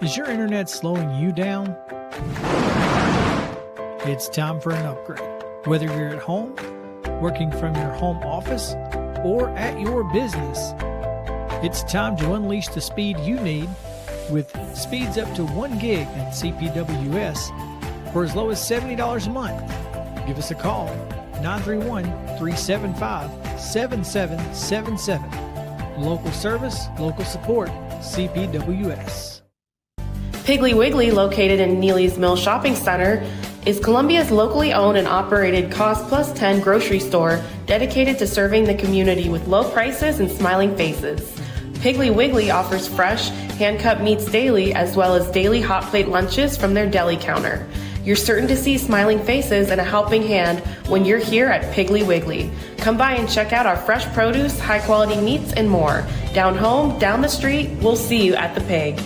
Is your internet slowing you down? It's time for an upgrade. Whether you're at home, working from your home office, or at your business, it's time to unleash the speed you need with speeds up to 1 gig at CPWS for as low as $70 a month. Give us a call, 931-375-7777. Local service, local support, CPWS. Piggly Wiggly, located in Neely's Mill Shopping Center, is Columbia's locally owned and operated Cost Plus 10 grocery store dedicated to serving the community with low prices and smiling faces. Piggly Wiggly offers fresh, hand-cut meats daily as well as daily hot plate lunches from their deli counter. You're certain to see smiling faces and a helping hand when you're here at Piggly Wiggly. Come by and check out our fresh produce, high-quality meats, and more. Down home, down the street, we'll see you at the Pig.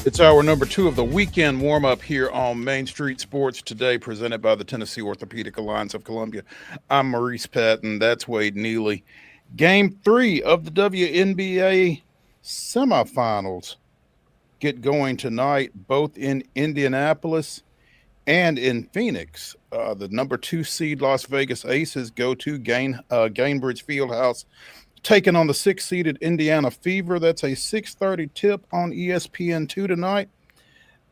It's hour number 2 of the weekend warm-up here on Main Street Sports Today, presented by the Tennessee Orthopedic Alliance of Columbia. I'm Maurice Patton. That's Wade Neely. Game 3 of the WNBA semifinals get going tonight, both in Indianapolis and in Phoenix. The number 2 seed Las Vegas Aces go to Gainbridge Fieldhouse, taking on the 6th-seeded Indiana Fever. That's a 6:30 tip on ESPN2 tonight.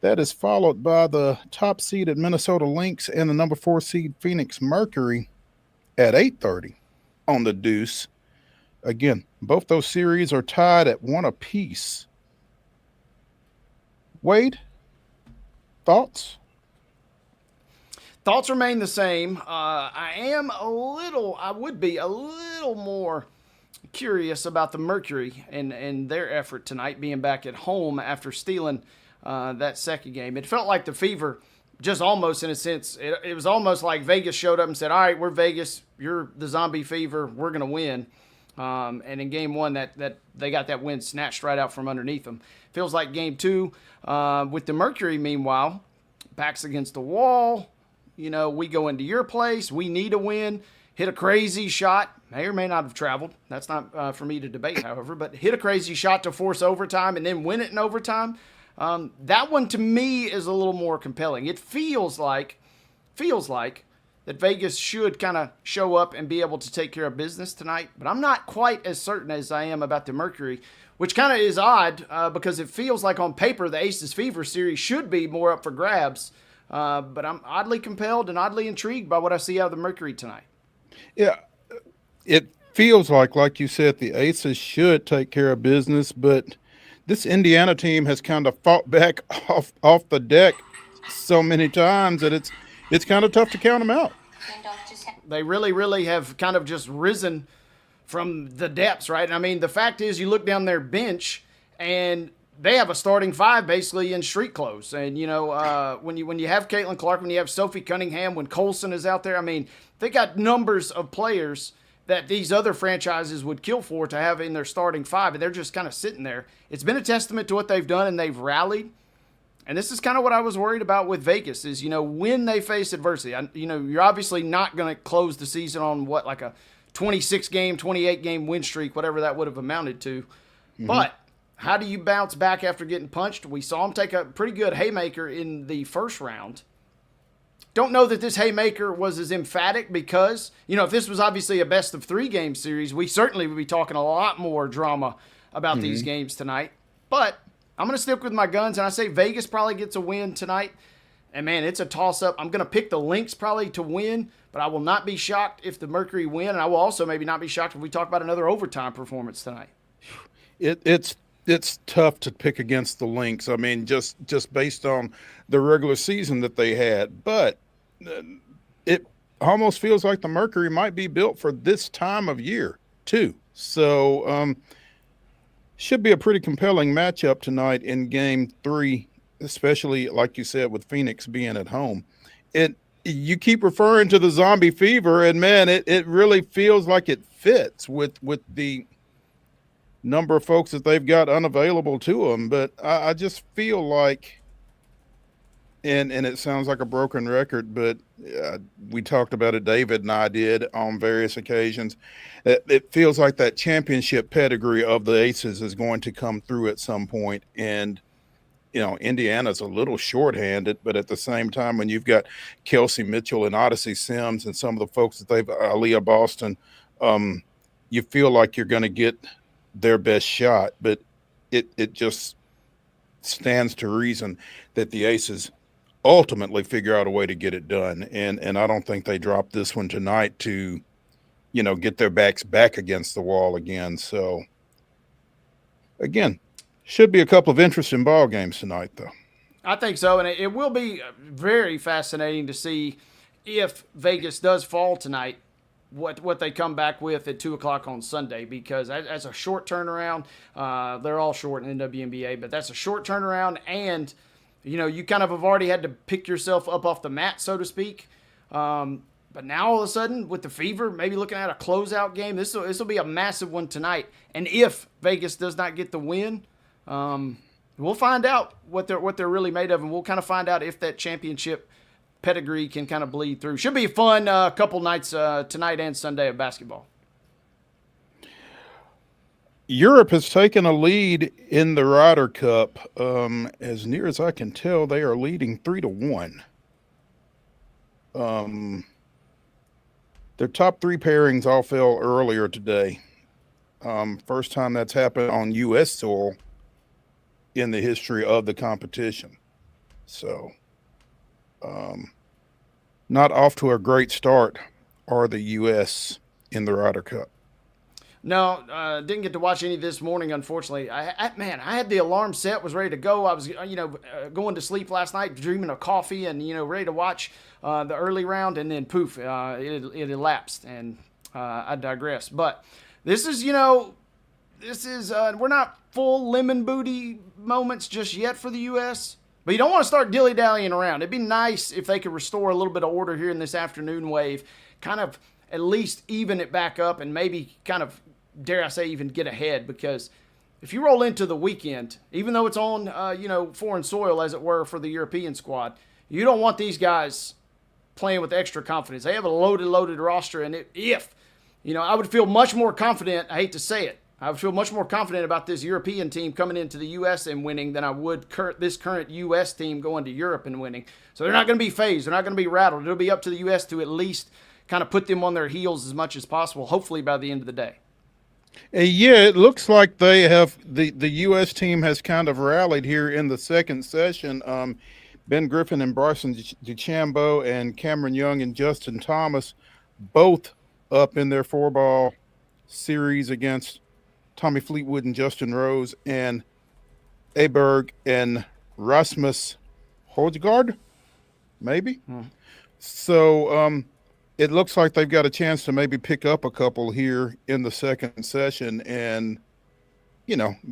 That is followed by the top-seeded Minnesota Lynx and the number 4 seed Phoenix Mercury at 8:30 on the Deuce. Again, both those series are tied at 1 apiece. Wade, thoughts? Thoughts remain the same. I would be a little more curious about the Mercury and their effort tonight, being back at home after stealing that second game. It felt like the Fever, just almost in a sense, it was almost like Vegas showed up and said, all right, we're Vegas, you're the Zombie Fever, we're going to win. And in game 1, that they got that win snatched right out from underneath them. Feels like game 2 with the Mercury, meanwhile, backs against the wall. You know, we go into your place, we need a win, hit a crazy shot, may or may not have traveled. That's not for me to debate, however, but hit a crazy shot to force overtime and then win it in overtime. That one to me is a little more compelling. It feels like that Vegas should kind of show up and be able to take care of business tonight. But I'm not quite as certain as I am about the Mercury, which kind of is odd because it feels like on paper the Aces Fever series should be more up for grabs. But I'm oddly compelled and oddly intrigued by what I see out of the Mercury tonight. Yeah, it feels like you said, the Aces should take care of business, but this Indiana team has kind of fought back off the deck so many times that it's kind of tough to count them out. They really, really have kind of just risen from the depths, right? I mean, the fact is, you look down their bench and they have a starting five basically in street clothes. And, when you have Caitlin Clark, when you have Sophie Cunningham, when Colson is out there, I mean, they got numbers of players that these other franchises would kill for to have in their starting five, and they're just kind of sitting there. It's been a testament to what they've done, and they've rallied. And this is kind of what I was worried about with Vegas is, when they face adversity, you're obviously not going to close the season on like a 26-game, 28-game win streak, whatever that would have amounted to. Mm-hmm. But how do you bounce back after getting punched? We saw him take a pretty good haymaker in the first round. Don't know that this haymaker was as emphatic because, if this was obviously a best-of-3 game series, we certainly would be talking a lot more drama about these games tonight. But I'm going to stick with my guns, and I say Vegas probably gets a win tonight. And, man, it's a toss-up. I'm going to pick the Lynx probably to win, but I will not be shocked if the Mercury win, and I will also maybe not be shocked if we talk about another overtime performance tonight. It's tough to pick against the Lynx. I mean, just based on the regular season that they had. But it almost feels like the Mercury might be built for this time of year, too. So, should be a pretty compelling matchup tonight in Game 3, especially, like you said, with Phoenix being at home. You keep referring to the zombie fever, and, man, it really feels like it fits with the number of folks that they've got unavailable to them. But I just feel like, and it sounds like a broken record, but we talked about it, David and I did on various occasions. It feels like that championship pedigree of the Aces is going to come through at some point. And, Indiana's a little shorthanded, but at the same time, when you've got Kelsey Mitchell and Odyssey Sims and some of the folks that Aaliyah Boston, you feel like you're going to get their best shot. But it just stands to reason that the Aces ultimately figure out a way to get it done. And I don't think they drop this one tonight to, get their backs back against the wall again. So, again, should be a couple of interesting ball games tonight, though. I think so, and it will be very fascinating to see if Vegas does fall tonight, what they come back with at 2 o'clock on Sunday, because that's a short turnaround. They're all short in the WNBA, but that's a short turnaround, and you kind of have already had to pick yourself up off the mat, so to speak. But now all of a sudden, with the Fever, maybe looking at a closeout game, this will be a massive one tonight. And if Vegas does not get the win, we'll find out what they're really made of, and we'll kind of find out if that championship pedigree can kind of bleed through. Should be a fun couple nights tonight and Sunday of basketball. Europe has taken a lead in the Ryder Cup. As near as I can tell, they are leading 3-1. Their top 3 pairings all fell earlier today. First time that's happened on U.S. soil in the history of the competition. So, not off to a great start are the U.S. in the Ryder Cup. No, didn't get to watch any this morning, unfortunately. I had the alarm set, was ready to go. I was, going to sleep last night, dreaming of coffee and, ready to watch the early round, and then poof, it elapsed, and I digress. But this is, we're not full lemon booty moments just yet for the U.S., but you don't want to start dilly-dallying around. It'd be nice if they could restore a little bit of order here in this afternoon wave, kind of at least even it back up, and maybe kind of, dare I say, even get ahead, because if you roll into the weekend, even though it's on, foreign soil, as it were, for the European squad, you don't want these guys playing with extra confidence. They have a loaded roster, and I would feel much more confident, I hate to say it, I feel much more confident about this European team coming into the U.S. and winning than I would this current U.S. team going to Europe and winning. So they're not going to be phased. They're not going to be rattled. It'll be up to the U.S. to at least kind of put them on their heels as much as possible, hopefully by the end of the day. Yeah, it looks like they have the U.S. team has kind of rallied here in the second session. Ben Griffin and Bryson DeChambeau and Cameron Young and Justin Thomas both up in their 4-ball series against Tommy Fleetwood and Justin Rose and Aberg and Rasmus Højgaard, maybe. So it looks like they've got a chance to maybe pick up a couple here in the second session and,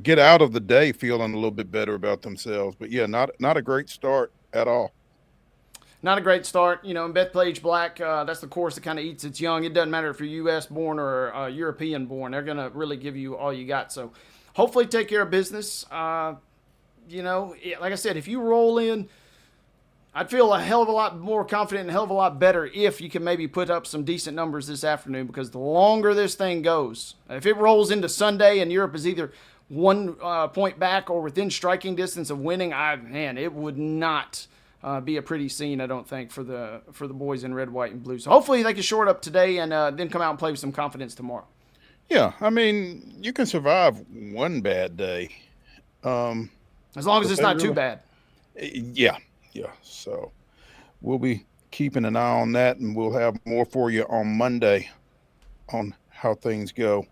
get out of the day feeling a little bit better about themselves. But yeah, not a great start at all. Not a great start. In Bethpage Black, that's the course that kind of eats its young. It doesn't matter if you're U.S. born or European born. They're going to really give you all you got. So hopefully take care of business. Like I said, if you roll in, I'd feel a hell of a lot more confident and a hell of a lot better if you can maybe put up some decent numbers this afternoon, because the longer this thing goes, if it rolls into Sunday and Europe is either 1 point back or within striking distance of winning, it would not be a pretty scene, I don't think, for the boys in red, white, and blue. So hopefully they can shore it up today and then come out and play with some confidence tomorrow. Yeah, I mean, you can survive one bad day. As long as it's not too bad. Yeah. So we'll be keeping an eye on that, and we'll have more for you on Monday on how things go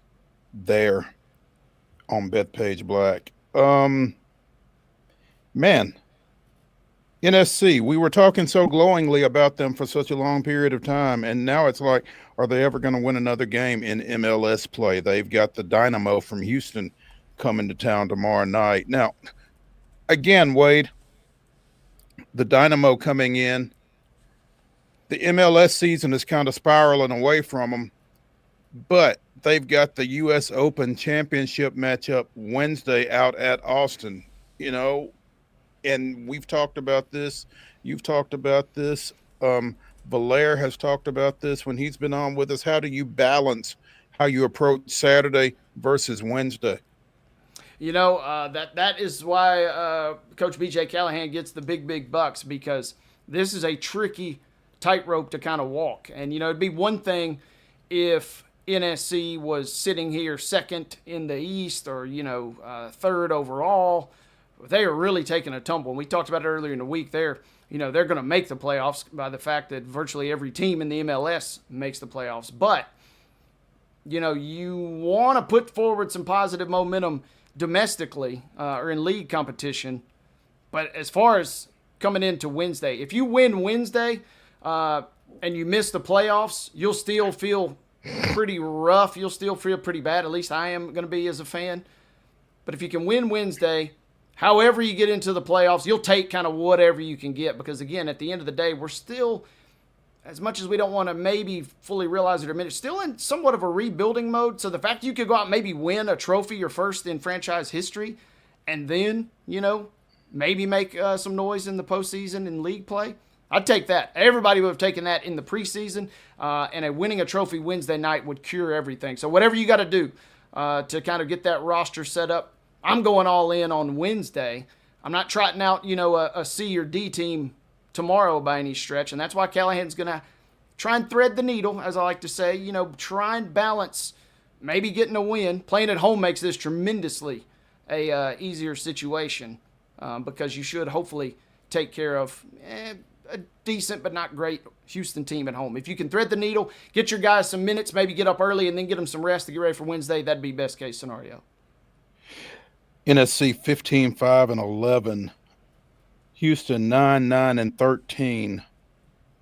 there on Bethpage Black. Man, NSC, we were talking so glowingly about them for such a long period of time, and now it's like, are they ever going to win another game in MLS play? They've got the Dynamo from Houston coming to town tomorrow night. Now, again, Wade, the Dynamo coming in, the MLS season is kind of spiraling away from them, but they've got the U.S. Open Championship matchup Wednesday out at Austin, and we've talked about this. You've talked about this. Valaire has talked about this when he's been on with us. How do you balance how you approach Saturday versus Wednesday? That is why Coach B.J. Callahan gets the big bucks, because this is a tricky tightrope to kind of walk. And, it'd be one thing if NSC was sitting here second in the East or, third overall. They are really taking a tumble. And we talked about it earlier in the week. They're going to make the playoffs by the fact that virtually every team in the MLS makes the playoffs. But, you want to put forward some positive momentum domestically or in league competition. But as far as coming into Wednesday, if you win Wednesday and you miss the playoffs, you'll still feel pretty rough. You'll still feel pretty bad. At least I am going to be as a fan. But if you can win Wednesday, however you get into the playoffs, you'll take kind of whatever you can get, because, again, at the end of the day, we're still, as much as we don't want to maybe fully realize it or admit it, still in somewhat of a rebuilding mode. So the fact that you could go out and maybe win a trophy, your first in franchise history, and then, maybe make some noise in the postseason in league play, I'd take that. Everybody would have taken that in the preseason, and winning a trophy Wednesday night would cure everything. So whatever you got to do to kind of get that roster set up, I'm going all in on Wednesday. I'm not trotting out, a C or D team tomorrow by any stretch, and that's why Callahan's going to try and thread the needle, as I like to say, try and balance maybe getting a win. Playing at home makes this tremendously a easier situation because you should hopefully take care of a decent but not great Houston team at home. If you can thread the needle, get your guys some minutes, maybe get up early and then get them some rest to get ready for Wednesday, that'd be best case scenario. NSC 15-5-11, Houston 9-9-13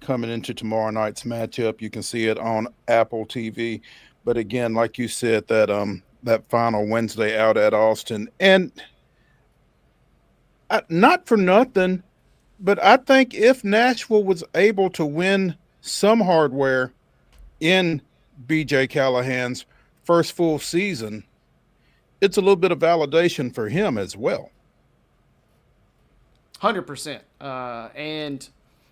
coming into tomorrow night's matchup. You can see it on Apple TV. But again, like you said, that final Wednesday out at Austin, and not for nothing, but I think if Nashville was able to win some hardware in B.J. Callahan's first full season, it's a little bit of validation for him as well. 100%. And,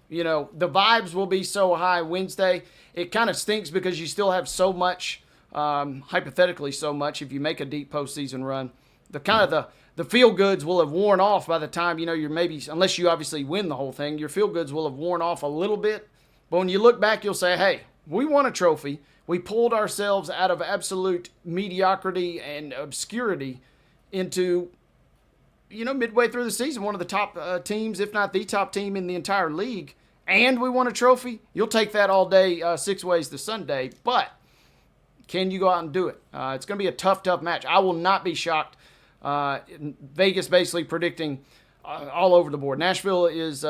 the vibes will be so high Wednesday. It kind of stinks because you still have so much hypothetically so much if you make a deep postseason run. The feel goods will have worn off by the time, you're maybe, unless you obviously win the whole thing, your feel goods will have worn off a little bit. But when you look back, you'll say, hey, we won a trophy. We pulled ourselves out of absolute mediocrity and obscurity into, midway through the season, one of the top teams, if not the top team in the entire league. And we won a trophy. You'll take that all day, 6 ways to Sunday. But can you go out and do it? It's going to be a tough match. I will not be shocked. Vegas basically predicting all over the board. Nashville is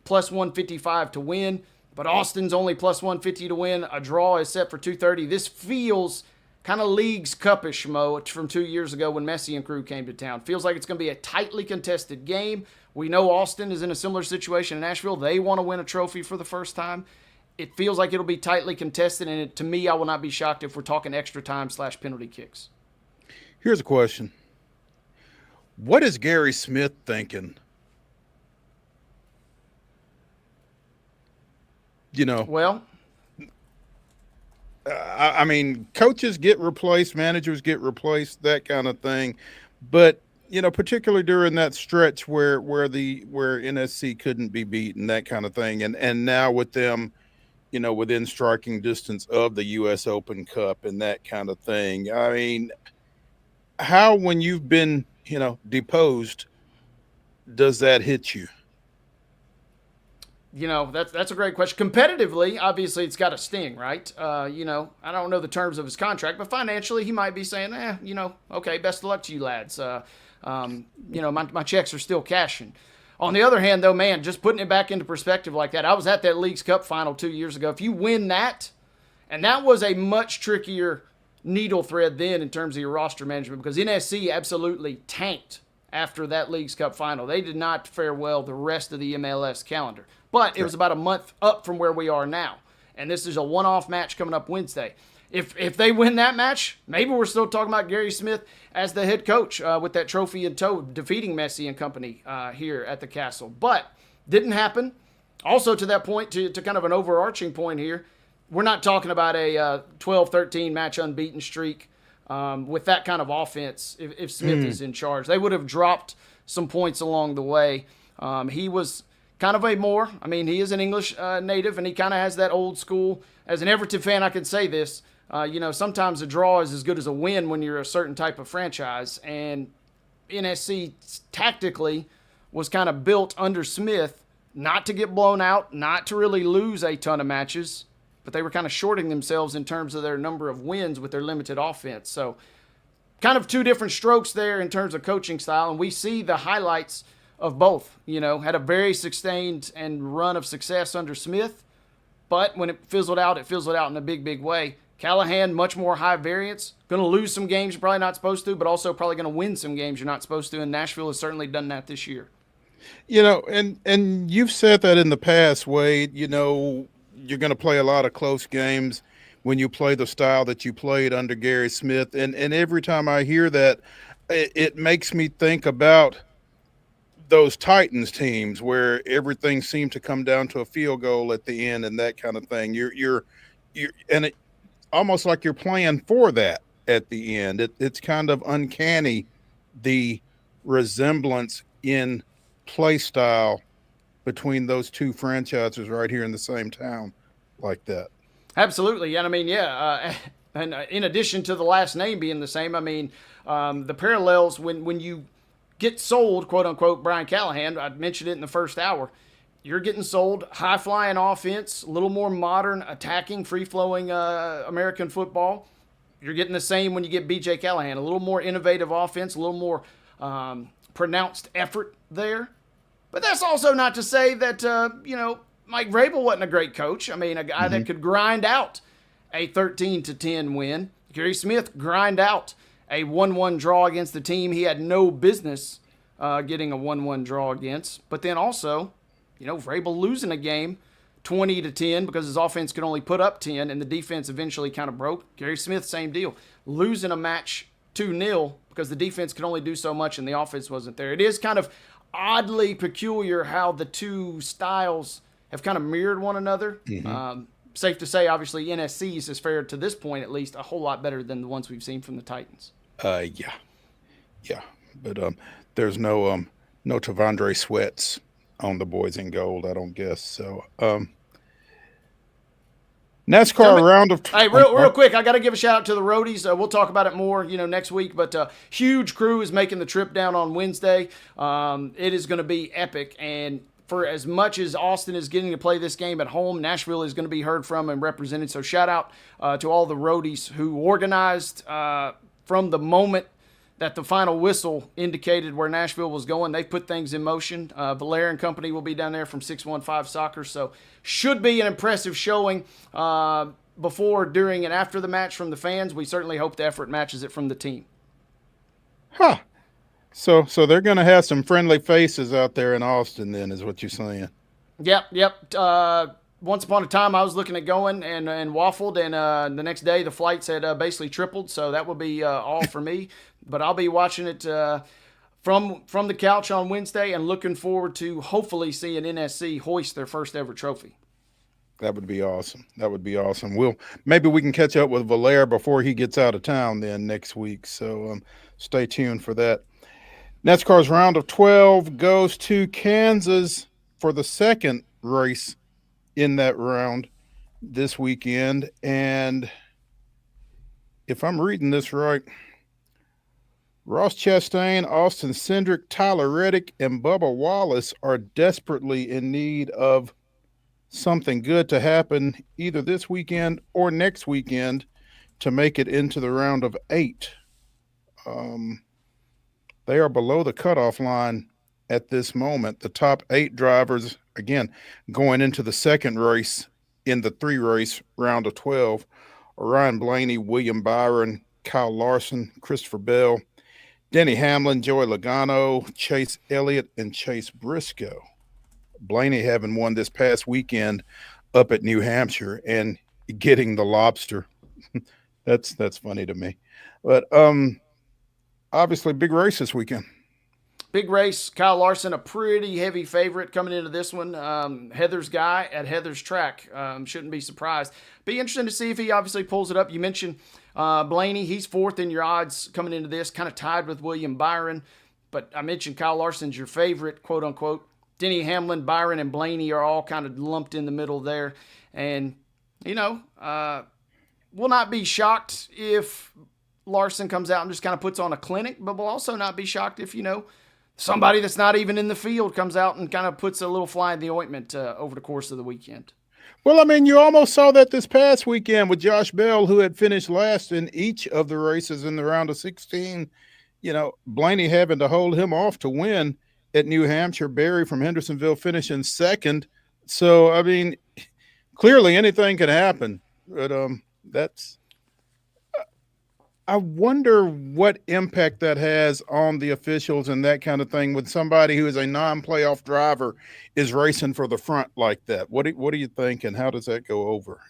plus 155 to win, but Austin's only plus 150 to win. A draw is set for 230. This feels kind of Leagues Cup-ish, Mo, from 2 years ago when Messi and crew came to town. Feels like it's going to be a tightly contested game. We know Austin is in a similar situation in Nashville. They want to win a trophy for the first time. It feels like it'll be tightly contested, and to me, I will not be shocked if we're talking extra time / penalty kicks. Here's a question. What is Gary Smith thinking? Well, I mean, coaches get replaced, managers get replaced, that kind of thing. But, particularly during that stretch where NSC couldn't be beaten, that kind of thing. And now with them, within striking distance of the U.S. Open Cup and that kind of thing. I mean, how, when you've been, deposed, does that hit you? That's a great question. Competitively, obviously, it's got to sting, right? I don't know the terms of his contract, but financially, he might be saying, okay, best of luck to you lads. My checks are still cashing. On the other hand, though, man, just putting it back into perspective like that, I was at that Leagues Cup final 2 years ago. If you win that, and that was a much trickier needle thread then in terms of your roster management, because NSC absolutely tanked after that Leagues Cup final. They did not fare well the rest of the MLS calendar. But it was about a month up from where we are now. And this is a one-off match coming up Wednesday. If they win that match, maybe we're still talking about Gary Smith as the head coach with that trophy in tow, defeating Messi and company here at the Castle. But didn't happen. Also, to that point, to kind of an overarching point here, we're not talking about a 12-13 match unbeaten streak with that kind of offense if Smith is in charge. They would have dropped some points along the way. He was kind of he is an English native, and he kind of has that old school. As an Everton fan, I can say this, sometimes a draw is as good as a win when you're a certain type of franchise. And NSC tactically was kind of built under Smith not to get blown out, not to really lose a ton of matches, but they were kind of shorting themselves in terms of their number of wins with their limited offense. So kind of two different strokes there in terms of coaching style, and we see the highlights of both. Had a very sustained and run of success under Smith, but when it fizzled out in a big way. Callahan, much more high variance, going to lose some games you're probably not supposed to, but also probably going to win some games you're not supposed to, and Nashville has certainly done that this year. And you've said that in the past, Wade, you're going to play a lot of close games when you play the style that you played under Gary Smith. And every time I hear that, it makes me think about those Titans teams where everything seemed to come down to a field goal at the end and that kind of thing. You're and it almost like you're playing for that at the end. It's kind of uncanny, the resemblance in play style between those two franchises right here in the same town like that. Absolutely. And and in addition to the last name being the same, the parallels when you get sold, quote unquote, Brian Callahan, I mentioned it in the first hour, you're getting sold high-flying offense, a little more modern, attacking, free-flowing American football. You're getting the same when you get B.J. Callahan, a little more innovative offense, a little more pronounced effort there. But that's also not to say that, Mike Vrabel wasn't a great coach. A guy that could grind out a 13-10 win. Gary Smith grind out a 1-1 draw against the team he had no business getting a 1-1 draw against. But then also, Vrabel losing a game 20-10 because his offense could only put up 10 and the defense eventually kind of broke. Gary Smith, same deal. Losing a match 2-0 because the defense could only do so much and the offense wasn't there. It is kind of oddly peculiar how the two styles have kind of mirrored one another. safe to say, obviously, NSC's has fared to this point, at least, a whole lot better than the ones we've seen from the Titans. Yeah. But there's no Tavondre Sweats on the boys in gold, I don't guess. So NASCAR round of hey, real quick, I got to give a shout out to the roadies. We'll talk about it more, next week. But huge crew is making the trip down on Wednesday. It is going to be epic, and for as much as Austin is getting to play this game at home, Nashville is going to be heard from and represented. So shout out to all the roadies who organized from the moment that the final whistle indicated where Nashville was going. They put things in motion. Valera and company will be down there from 615 Soccer. So should be an impressive showing before, during, and after the match from the fans. We certainly hope the effort matches it from the team. So they're going to have some friendly faces out there in Austin then, is what you're saying. Yep. Once upon a time, I was looking at going and waffled, and the next day the flights had basically tripled, so that will be all for me. But I'll be watching it from the couch on Wednesday and looking forward to hopefully seeing NSC hoist their first ever trophy. That would be awesome. Maybe we can catch up with Valera before he gets out of town then next week. So stay tuned for that. NASCAR's round of 12 goes to Kansas for the second race in that round this weekend. And if I'm reading this right, Ross Chastain, Austin Cindric, Tyler Reddick, and Bubba Wallace are desperately in need of something good to happen either this weekend or next weekend to make it into the round of 8. They are below the cutoff line at this moment. The top 8 drivers, again, going into the second race in the 3-race round of 12, are Ryan Blaney, William Byron, Kyle Larson, Christopher Bell, Denny Hamlin, Joey Logano, Chase Elliott, and Chase Briscoe. Blaney having won this past weekend up at New Hampshire and getting the lobster. That's funny to me. But obviously big race this weekend. Big race. Kyle Larson, a pretty heavy favorite coming into this one. Heather's guy at Heather's track. Shouldn't be surprised. Be interesting to see if he obviously pulls it up. You mentioned Blaney. He's 4th in your odds coming into this, kind of tied with William Byron. But I mentioned Kyle Larson's your favorite, quote unquote. Denny Hamlin, Byron, and Blaney are all kind of lumped in the middle there. And, will not be shocked if Larson comes out and just kind of puts on a clinic, but we'll also not be shocked if, somebody that's not even in the field comes out and kind of puts a little fly in the ointment over the course of the weekend. Well, I mean, you almost saw that this past weekend with Josh Bell, who had finished last in each of the races in the round of 16. Blaney having to hold him off to win at New Hampshire, Barry from Hendersonville finishing second. So, I mean, clearly anything can happen. But I wonder what impact that has on the officials and that kind of thing when somebody who is a non-playoff driver is racing for the front like that. What do you think, and how does that go over?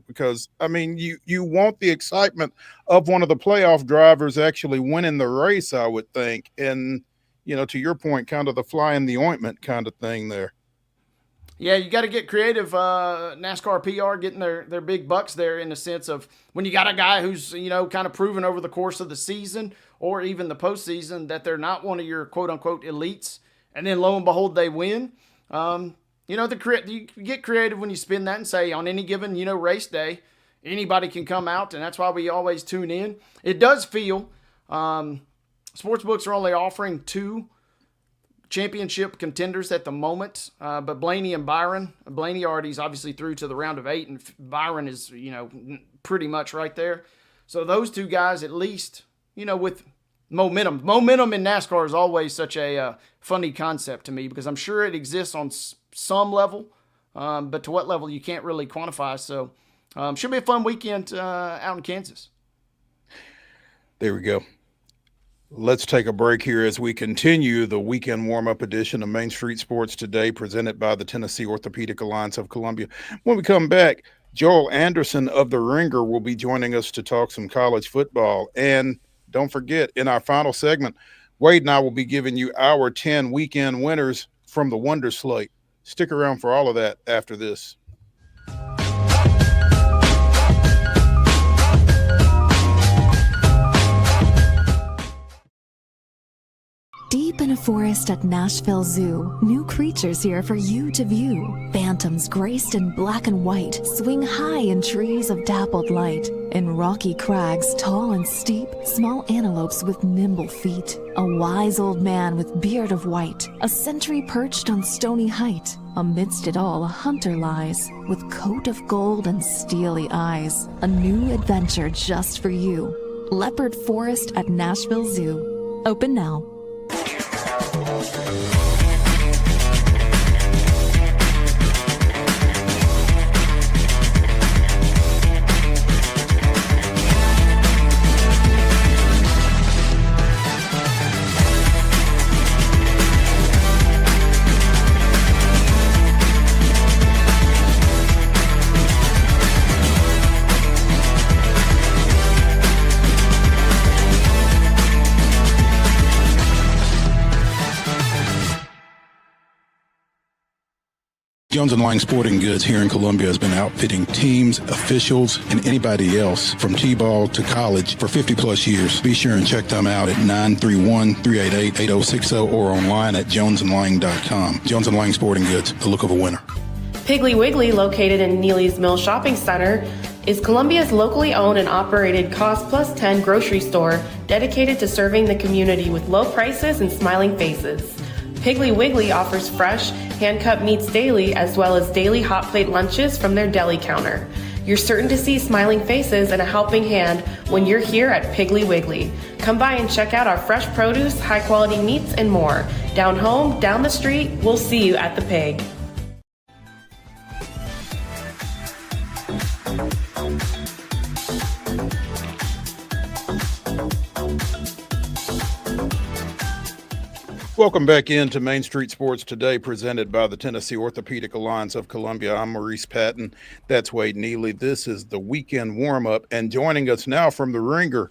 Because, I mean, you want the excitement of one of the playoff drivers actually winning the race, I would think. And, to your point, kind of the fly in the ointment kind of thing there. Yeah, you got to get creative. NASCAR PR getting their big bucks there in the sense of when you got a guy who's, kind of proven over the course of the season or even the postseason that they're not one of your quote-unquote elites, and then lo and behold, they win. You get creative when you spin that and say on any given, race day, anybody can come out, and that's why we always tune in. It does feel sportsbooks are only offering 2 championship contenders at the moment, but Blaney and Byron. Blaney already's obviously through to the round of 8, and Byron is, pretty much right there. So those 2 guys, at least, with momentum. Momentum in NASCAR is always such a funny concept to me because I'm sure it exists on some level, but to what level you can't really quantify. So should be a fun weekend out in Kansas. There we go. Let's take a break here as we continue the weekend warm-up edition of Main Street Sports Today, presented by the Tennessee Orthopedic Alliance of Columbia. When we come back, Joel Anderson of The Ringer will be joining us to talk some college football. And don't forget, in our final segment, Wade and I will be giving you our 10 weekend winners from the Wonder Slate. Stick around for all of that after this. in a forest at Nashville Zoo. New creatures here for you to view. Phantoms graced in black and white swing high in trees of dappled light. In rocky crags, tall and steep, small antelopes with nimble feet. A wise old man with beard of white, a sentry perched on stony height. Amidst it all, a hunter lies, with coat of gold and steely eyes. A new adventure just for you. Leopard Forest at Nashville Zoo. Open now. Jones & Lang Sporting Goods here in Columbia has been outfitting teams, officials, and anybody else from T-ball to college for 50-plus years. Be sure and check them out at 931-388-8060 or online at jonesandlang.com. Jones & Lang Sporting Goods, the look of a winner. Piggly Wiggly, located in Neely's Mill Shopping Center, is Columbia's locally owned and operated Cost Plus 10 grocery store dedicated to serving the community with low prices and smiling faces. Piggly Wiggly offers fresh, hand-cut meats daily, as well as daily hot plate lunches from their deli counter. You're certain to see smiling faces and a helping hand when you're here at Piggly Wiggly. Come by and check out our fresh produce, high-quality meats, and more. Down home, down the street, we'll see you at the Pig. Welcome back into Main Street Sports Today, presented by the Tennessee Orthopedic Alliance of Columbia. I'm Maurice Patton. That's Wade Neely. This is the weekend warm-up, and joining us now from the Ringer,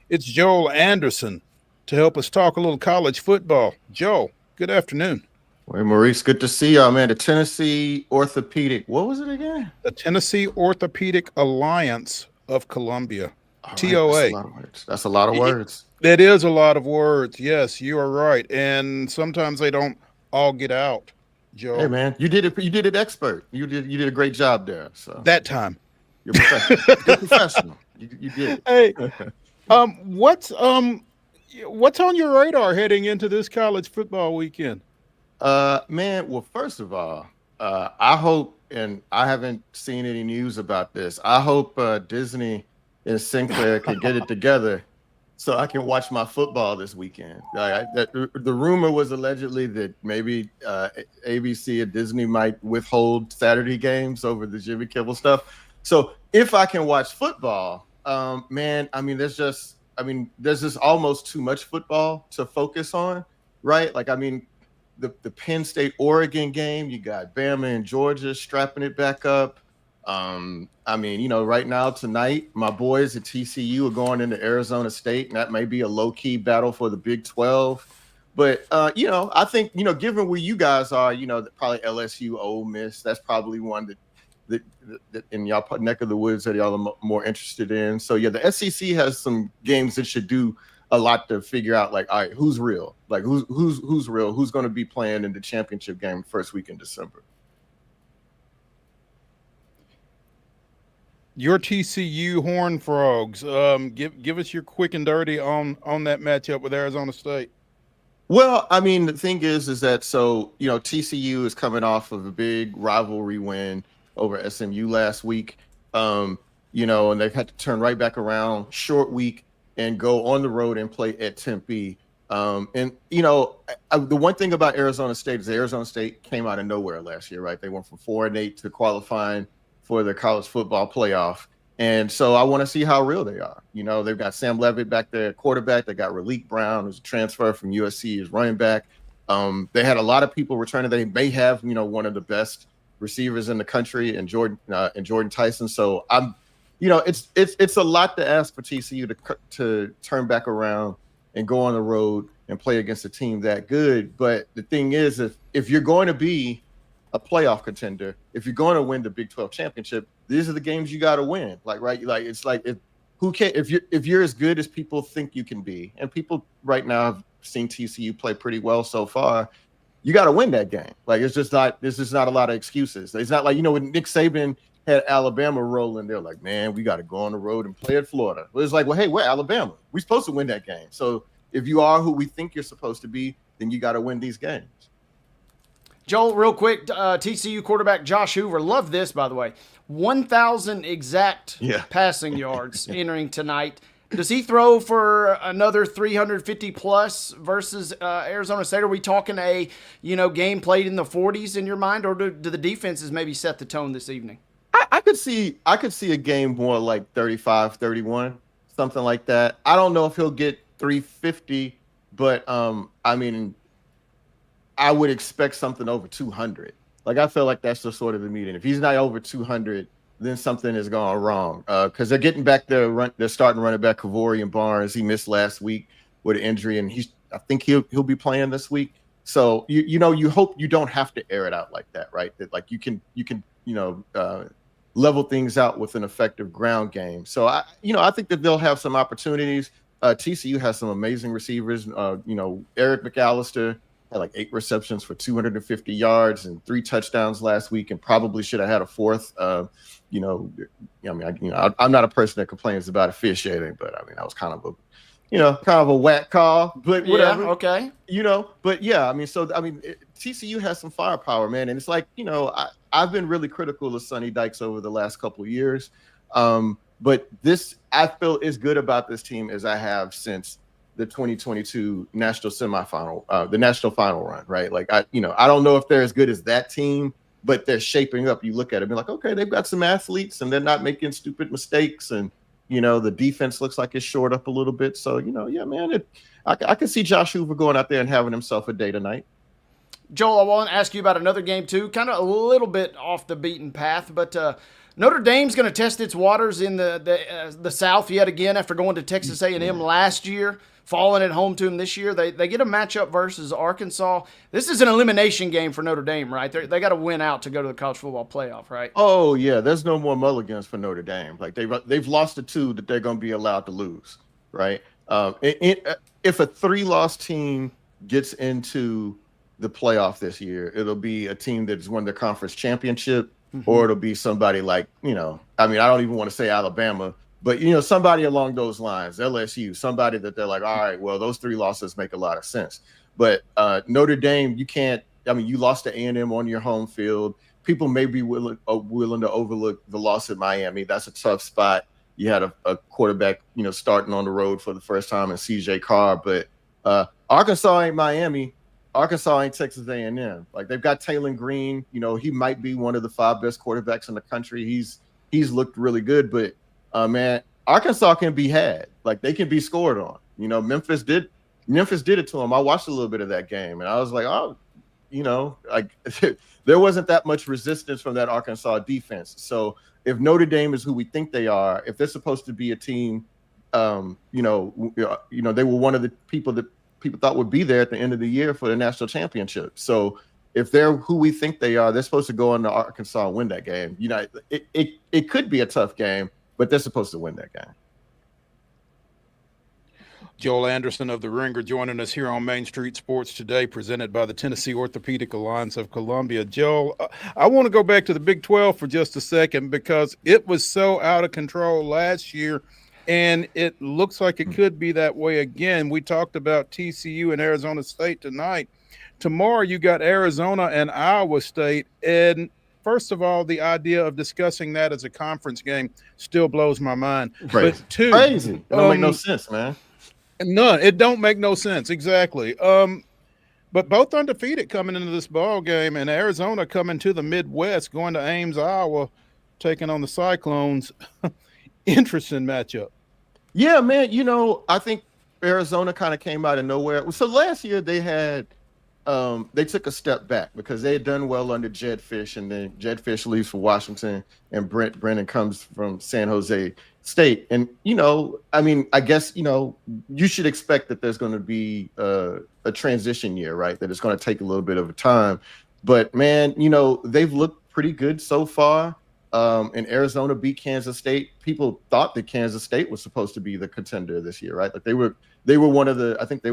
it's Joel Anderson to help us talk a little college football. Joel, good afternoon. Hey, Maurice, good to see y'all, man. The Tennessee Orthopedic, what was it again? The Tennessee Orthopedic Alliance of Columbia, All TOA. Right, that's a lot of words. That is a lot of words. Yes, you are right. And sometimes they don't all get out, Joe. Hey man, you did it expert. You did a great job there. So that time. You're professional. You're professional. You did. Hey. What's on your radar heading into this college football weekend? Man, well, first of all, I hope, and I haven't seen any news about this, I hope Disney and Sinclair can get it together so I can watch my football this weekend. The rumor was allegedly that maybe ABC and Disney might withhold Saturday games over the Jimmy Kimmel stuff. So if I can watch football, man, there's just almost too much football to focus on, right? Like, the Penn State Oregon game, you got Bama and Georgia strapping it back up. Right now tonight, my boys at TCU are going into Arizona State, and that may be a low-key battle for the Big 12. But I think given where you guys are, probably LSU, Ole Miss, that's probably one that in y'all neck of the woods that y'all are more interested in. So yeah, the SEC has some games that should do a lot to figure out, like, all right, who's real? Like, who's real? Who's going to be playing in the championship game first week in December? Your TCU Horned Frogs. Give us your quick and dirty on that matchup with Arizona State. Well, the thing is that TCU is coming off of a big rivalry win over SMU last week. And they've had to turn right back around, short week, and go on the road and play at Tempe. The one thing about Arizona State is Arizona State came out of nowhere last year, right? They went from 4-8 to qualifying for the college football playoff. And so I want to see how real they are. They've got Sam Levitt back there at quarterback. They got Raleek Brown, who's a transfer from USC, as running back. They had a lot of people returning. They may have, one of the best receivers in the country and Jordan Tyson. So it's a lot to ask for TCU to turn back around and go on the road and play against a team that good. But the thing is, if you're going to be a playoff contender, if you're going to win the Big 12 championship, these are the games you got to win. If you're as good as people think you can be, and people right now seen TCU play pretty well so far. You got to win that game. Like, it's just not. There's just not a lot of excuses. It's not like, when Nick Saban had Alabama rolling, they're like, man, we got to go on the road and play at Florida. It was like, well, hey, we're Alabama. We're supposed to win that game. So if you are who we think you're supposed to be, then you got to win these games. Joel, real quick, TCU quarterback Josh Hoover, love this, by the way, 1,000 exact passing yards entering tonight. Does he throw for another 350 plus versus Arizona State? Are we talking a game played in the 40s in your mind, or do the defenses maybe set the tone this evening? I could see a game more like 35-31, something like that. I don't know if he'll get 350, but I would expect something over 200. Like, I feel like that's the sort of the meeting. If he's not over 200, then something is going wrong. Because they're getting back they're starting running back Kavori and Barnes. He missed last week with an injury, and I think he'll be playing this week. So you hope you don't have to air it out like that, right? That like you can level things out with an effective ground game. So I think that they'll have some opportunities. TCU has some amazing receivers. Eric McAllister had like 8 receptions for 250 yards and 3 touchdowns last week, and probably should have had a 4th. I'm not a person that complains about officiating, but that was kind of a whack call, but whatever. Yeah, okay. TCU has some firepower, man, and it's like, I've been really critical of Sonny Dykes over the last couple of years, but this, I feel, is good about this team as I have since the 2022 national semifinal, the national final run, right? Like, I don't know if they're as good as that team, but they're shaping up. You look at it and be like, okay, they've got some athletes and they're not making stupid mistakes. And, the defense looks like it's shored up a little bit. So, I can see Josh Hoover going out there and having himself a day tonight. Joel, I want to ask you about another game too, kind of a little bit off the beaten path, but Notre Dame's going to test its waters in the South yet again after going to Texas A&M last year, falling at home to them this year. They get a matchup versus Arkansas. This is an elimination game for Notre Dame, right? They got to win out to go to the college football playoff, right? Oh yeah, there's no more mulligans for Notre Dame. Like they've lost the 2 that they're going to be allowed to lose, right? If a 3-loss team gets into the playoff this year, it'll be a team that's won the conference championship, or it'll be somebody like, I don't even want to say Alabama, but, somebody along those lines, LSU, somebody that they're like, all right, well, those 3 losses make a lot of sense. But Notre Dame, you can't, you lost to A&M on your home field. People may be willing to overlook the loss at Miami. That's a tough spot. You had a quarterback, starting on the road for the first time in CJ Carr, but Arkansas ain't Miami. Arkansas ain't Texas A&M. Like, they've got Taylor Green. He might be one of the 5 best quarterbacks in the country. He's looked really good, but man, Arkansas can be had. Like, they can be scored on. Memphis did it to them. I watched a little bit of that game, and I was like, oh, there wasn't that much resistance from that Arkansas defense. So if Notre Dame is who we think they are, if they're supposed to be a team, they were one of the people that people thought would be there at the end of the year for the national championship. So if they're who we think they are, they're supposed to go into Arkansas and win that game. It could be a tough game, but they're supposed to win that game. Joel Anderson of The Ringer joining us here on Main Street Sports today, presented by the Tennessee Orthopedic Alliance of Columbia. Joel, I want to go back to the Big 12 for just a second, because it was so out of control last year, and it looks like it could be that way again. We talked about TCU and Arizona State tonight. Tomorrow you got Arizona and Iowa State. And first of all, the idea of discussing that as a conference game still blows my mind. Crazy. But 2, crazy. It don't make no sense, man. None. It don't make no sense. Exactly. But both undefeated coming into this ball game, and Arizona coming to the Midwest, going to Ames, Iowa, taking on the Cyclones. Interesting matchup. Yeah, man. I think Arizona kind of came out of nowhere. So last year they had they took a step back because they had done well under Jed Fish, and then Jed Fish leaves for Washington, and Brennan comes from San Jose State. And I guess you should expect that there's going to be a transition year, right? That it's going to take a little bit of a time. But man, they've looked pretty good so far. And Arizona beat Kansas State. People thought that Kansas State was supposed to be the contender this year, right? Like they were one of the, I think they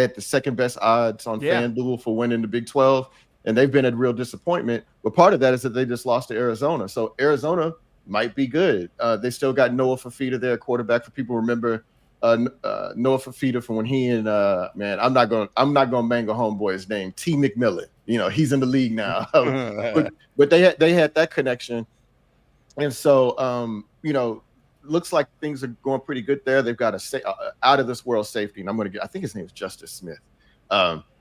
had the second best odds on FanDuel for winning the Big 12, and they've been a real disappointment. But part of that is that they just lost to Arizona. So Arizona might be good. They still got Noah Fafita there, quarterback. For people remember Noah Fafita from when he and man, I'm not gonna bang a homeboy's name, T. McMillan. You know, he's in the league now. but they had that connection, and so you know, looks like things are going pretty good there. They've got a out of this world safety, and I think his name is Justice Smith.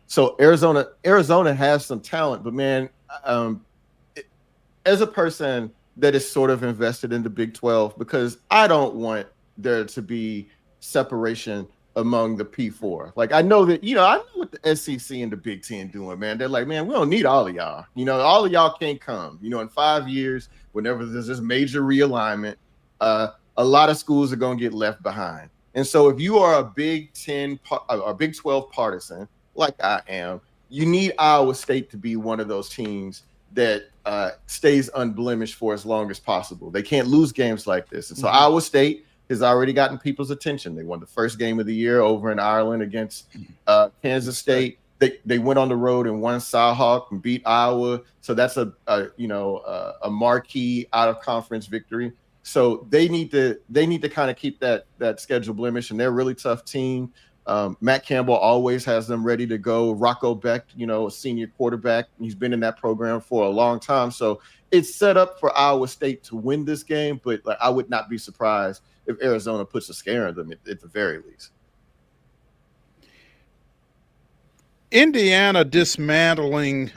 So Arizona has some talent, but man, as a person that is sort of invested in the Big 12, because I don't want there to be separation among the P4. Like, I know that, I know what the SEC and the Big Ten doing, man. They're like, man, we don't need all of y'all. All of y'all can't come. In 5 years, whenever there's this major realignment, a lot of schools are going to get left behind. And so if you are a Big 10 or Big 12 partisan, like I am, you need Iowa State to be one of those teams that stays unblemished for as long as possible. They can't lose games like this. And so Iowa State has already gotten people's attention. They won the first game of the year over in Ireland against Kansas State. They went on the road and won Cyhawk and beat Iowa. So that's a marquee out of conference victory. So they need to kind of keep that schedule blemish, and they're a really tough team. Matt Campbell always has them ready to go. Rocco Beck, a senior quarterback, he's been in that program for a long time. So it's set up for Iowa State to win this game, but I would not be surprised if Arizona puts a scare in them at the very least. Indiana dismantling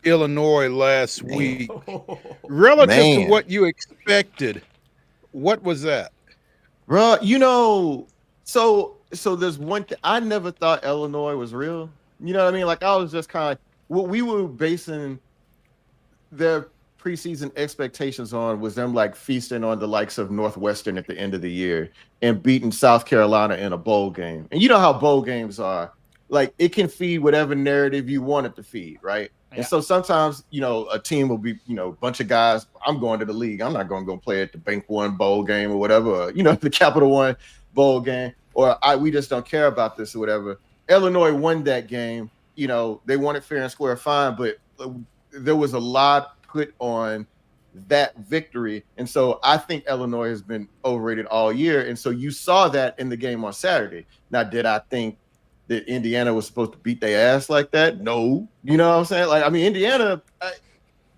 Illinois last week, relative to what you expected. What was that? Bro, so there's one thing. I never thought Illinois was real. You know what I mean? Like, I was just kind of what we were basing their preseason expectations on was them like feasting on the likes of Northwestern at the end of the year and beating South Carolina in a bowl game. And you know how bowl games are. Like, it can feed whatever narrative you want it to feed, right? Yeah. And so sometimes, a team will be, a bunch of guys, I'm going to the league. I'm not going to go play at the Bank One bowl game or whatever, or, the Capital One bowl game, or we just don't care about this or whatever. Illinois won that game. They won it fair and square, fine, but there was a lot put on that victory. And so I think Illinois has been overrated all year. And so you saw that in the game on Saturday. Now, did I think that Indiana was supposed to beat their ass like that? No. You know what I'm saying? Like, I mean, Indiana,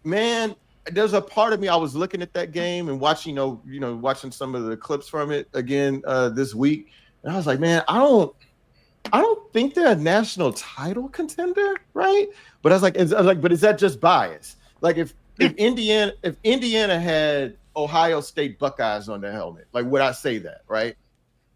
man, there's a part of me, I was looking at that game and watching, watching some of the clips from it again this week. And I was like, man, I don't think they're a national title contender, right? But I was like, but is that just bias? Like, if Indiana had Ohio State Buckeyes on their helmet, like, would I say that, right?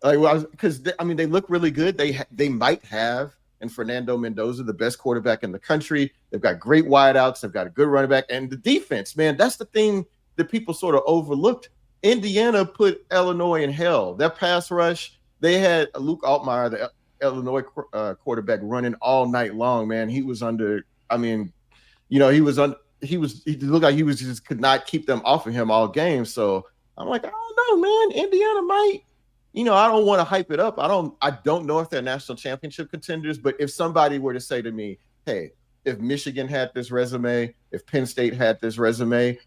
Like, because they look really good. They might have, and Fernando Mendoza, the best quarterback in the country. They've got great wideouts. They've got a good running back, and the defense, man, that's the thing that people sort of overlooked. Indiana put Illinois in hell. Their pass rush, they had Luke Altmaier, the Illinois quarterback, running all night long. Man, he was under. I mean, he looked like he was just could not keep them off of him all game. So I'm like, I don't know, man. Indiana might. I don't want to hype it up. I don't know if they're national championship contenders, but if somebody were to say to me, hey, if Michigan had this resume, if Penn State had this resume,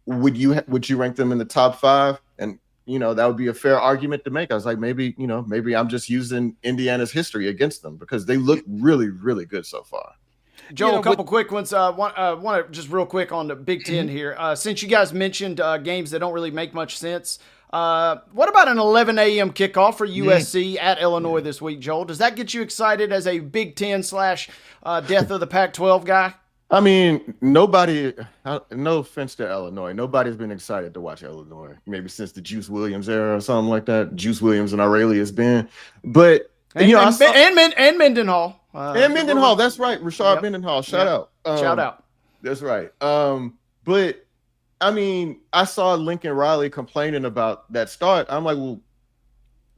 would you rank them in the top 5? And, that would be a fair argument to make. I was like, maybe I'm just using Indiana's history against them because they look really, really good so far. Joel, a couple quick ones. Want to just real quick on the Big Ten here. Since you guys mentioned games that don't really make much sense, what about an 11 a.m. kickoff for USC at Illinois this week, Joel? Does that get you excited as a Big Ten / death of the Pac-12 guy? I mean, nobody, no offense to Illinois, nobody's been excited to watch Illinois, maybe since the Juice Williams era or something like that. Juice Williams and Aurelius Ben. But, and Mendenhall. And Mendenhall, that's right. Rashard Mendenhall, shout out. Shout out. That's right. But, I mean, I saw Lincoln Riley complaining about that start. I'm like, well,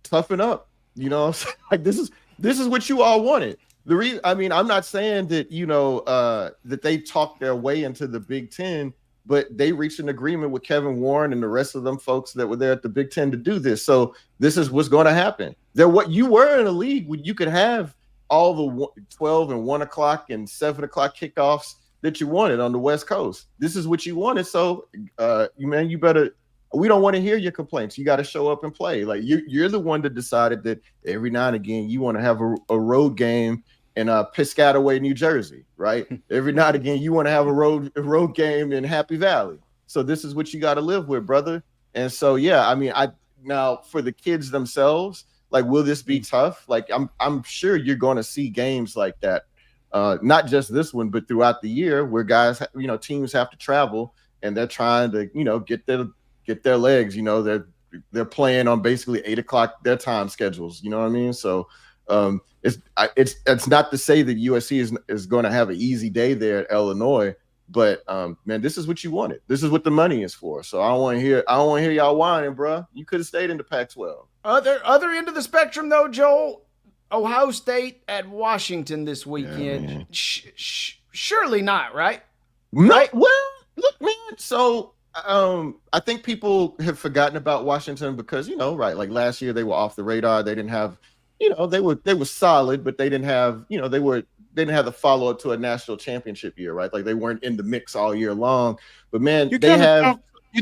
toughen up. Like, this is what you all wanted. The reason, I mean, I'm not saying that, that they talked their way into the Big Ten. but they reached an agreement with Kevin Warren and the rest of them folks that were there at the Big Ten to do this. So this is what's going to happen. What you were in a league where you could have all the 12 and 1 o'clock and 7 o'clock kickoffs that you wanted on the West Coast. This is what you wanted. So, you better. We don't want to hear your complaints. You got to show up and play. Like you're the one that decided that every now and again you want to have a road game in Piscataway, New Jersey, right? Every now and again you want to have a road game in Happy Valley. So this is what you got to live with, brother. And so now for the kids themselves, like, will this be tough? Like I'm sure you're going to see games like that, not just this one, but throughout the year where guys, teams have to travel and they're trying to, get their legs. They're playing on basically 8 o'clock their time schedules. You know what I mean? So it's not to say that USC is going to have an easy day there at Illinois, but man, this is what you wanted. This is what the money is for. So I don't want to hear y'all whining, bro. You could have stayed in the Pac-12. Other end of the spectrum though, Joel, Ohio State at Washington this weekend. Surely not, right? Right. Well, look, man. So I think people have forgotten about Washington because, right, like last year they were off the radar. They didn't have, they were solid, but they didn't have, they didn't have the follow up to a national championship year, right? Like they weren't in the mix all year long. But man, you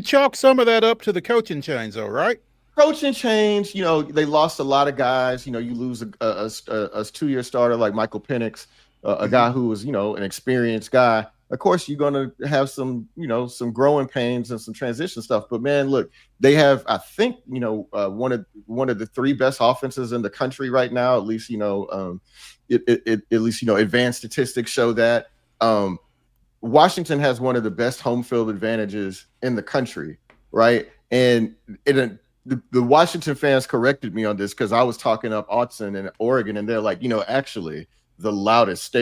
chalk some of that up to the coaching change, though, right? Coaching change, they lost a lot of guys. You lose a 2-year starter like Michael Penix, a guy who was, an experienced guy. Of course, you're going to have some, some growing pains and some transition stuff. But man, look, they have, I think, one of the 3 best offenses in the country right now. At least, advanced statistics show that. Washington has one of the best home field advantages in the country, right? And the Washington fans corrected me on this because I was talking up Autzen in Oregon, and they're like, actually, the loudest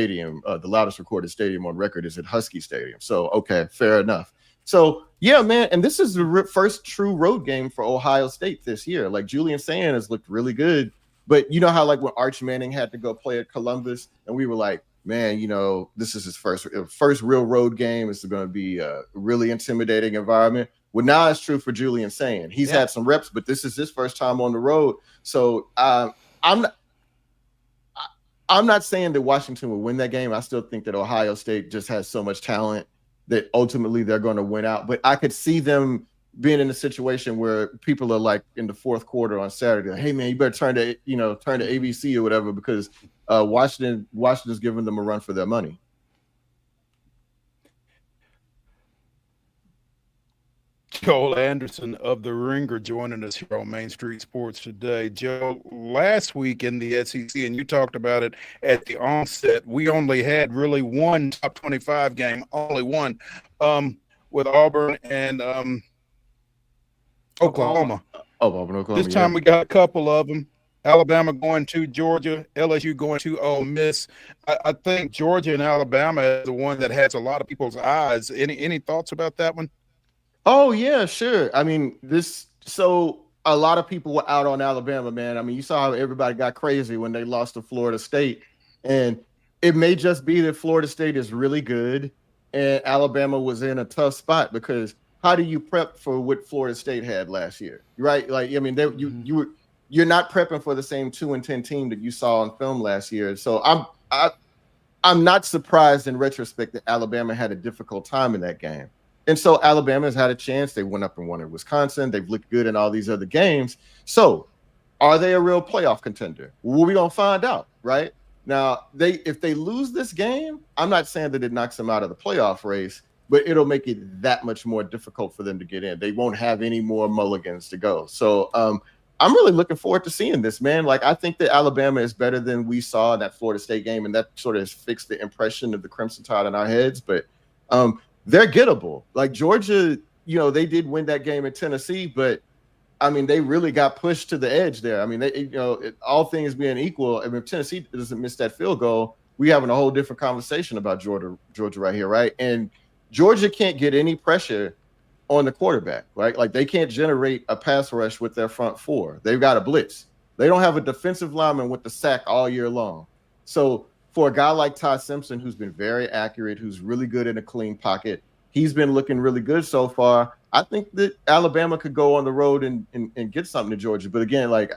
recorded stadium on record is at Husky Stadium. So, okay, fair enough. So, yeah, man, and this is the first true road game for Ohio State this year. Like, Julian Sand has looked really good. But you know how, like, when Arch Manning had to go play at Columbus, and we were like, man, this is his first real road game. It's going to be a really intimidating environment. Well, now it's true for Julian Sand. He's had some reps, but this is his first time on the road. So, I'm not saying that Washington will win that game. I still think that Ohio State just has so much talent that ultimately they're going to win out. But I could see them being in a situation where people are like in the fourth quarter on Saturday, like, hey man, you better turn to ABC or whatever because Washington's giving them a run for their money. Joel Anderson of the Ringer joining us here on Main Street Sports today. Joe, last week in the SEC, and you talked about it at the onset, we only had really one top 25 game, only one, with Auburn and Oklahoma. Auburn, Oklahoma. This time we got a couple of them. Alabama going to Georgia, LSU going to Ole Miss. I think Georgia and Alabama is the one that has a lot of people's eyes. Any thoughts about that one? Oh, yeah, sure. I mean, so a lot of people were out on Alabama, man. I mean, you saw how everybody got crazy when they lost to Florida State. And it may just be that Florida State is really good and Alabama was in a tough spot because how do you prep for what Florida State had last year, right? Like, I mean, you're not prepping for the same 2-10 team that you saw on film last year. So I'm not surprised in retrospect that Alabama had a difficult time in that game. And so Alabama has had a chance. They went up and won at Wisconsin. They've looked good in all these other games. So are they a real playoff contender? Well, we're going to find out, right? Now, if they lose this game, I'm not saying that it knocks them out of the playoff race, but it'll make it that much more difficult for them to get in. They won't have any more mulligans to go. So I'm really looking forward to seeing this, man. Like, I think that Alabama is better than we saw in that Florida State game, and that sort of has fixed the impression of the Crimson Tide in our heads. But they're gettable. Like Georgia, they did win that game in Tennessee, but I mean, they really got pushed to the edge there. I mean, all things being equal, I mean, if Tennessee doesn't miss that field goal, we having a whole different conversation about Georgia right here, right? And Georgia can't get any pressure on the quarterback, right? Like they can't generate a pass rush with their front four. They've got a blitz. They don't have a defensive lineman with the sack all year long. So for a guy like Todd Simpson, who's been very accurate, who's really good in a clean pocket, He's been looking really good so far. I think that Alabama could go on the road and get something to Georgia. But again, like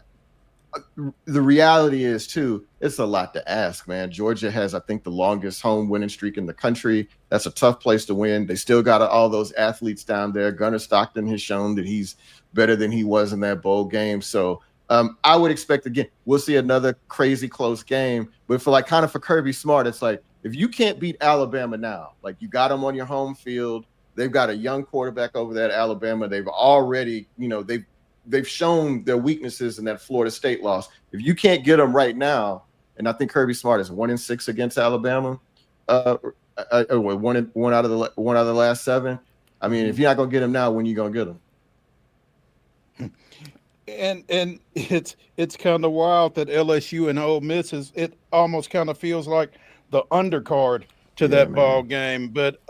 the reality is too, it's a lot to ask, man. Georgia has, I think, the longest home winning streak in the country. That's a tough place to win. They still got all those athletes down there. Gunnar Stockton has shown that he's better than he was in that bowl game. So I would expect, again, we'll see another crazy close game. But for for Kirby Smart, it's like, if you can't beat Alabama now, like you got them on your home field, they've got a young quarterback over there at Alabama. They've already, they've shown their weaknesses in that Florida State loss. If you can't get them right now, and I think Kirby Smart is 1-6 against Alabama, one out of the last 7. I mean, if you're not gonna get them now, when you gonna get them? And it's kind of wild that LSU and Ole Miss it almost kind of feels like the undercard to that ball game. But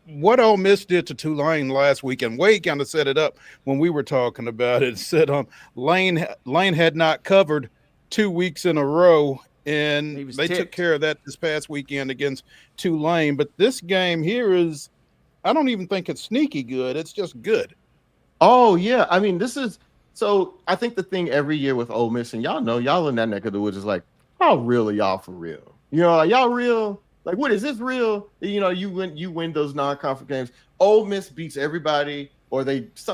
what Ole Miss did to Tulane last week, and Wade kind of set it up when we were talking about it. Said Lane had not covered 2 weeks in a row, and they took care of that this past weekend against Tulane. But this game here is, I don't even think it's sneaky good. It's just good. Oh yeah, I mean, so I think the thing every year with Ole Miss, and y'all know, y'all in that neck of the woods, is like, how real are y'all for real? Like, y'all real? Like, what is this real? You win those non-conference games. Ole Miss beats everybody, or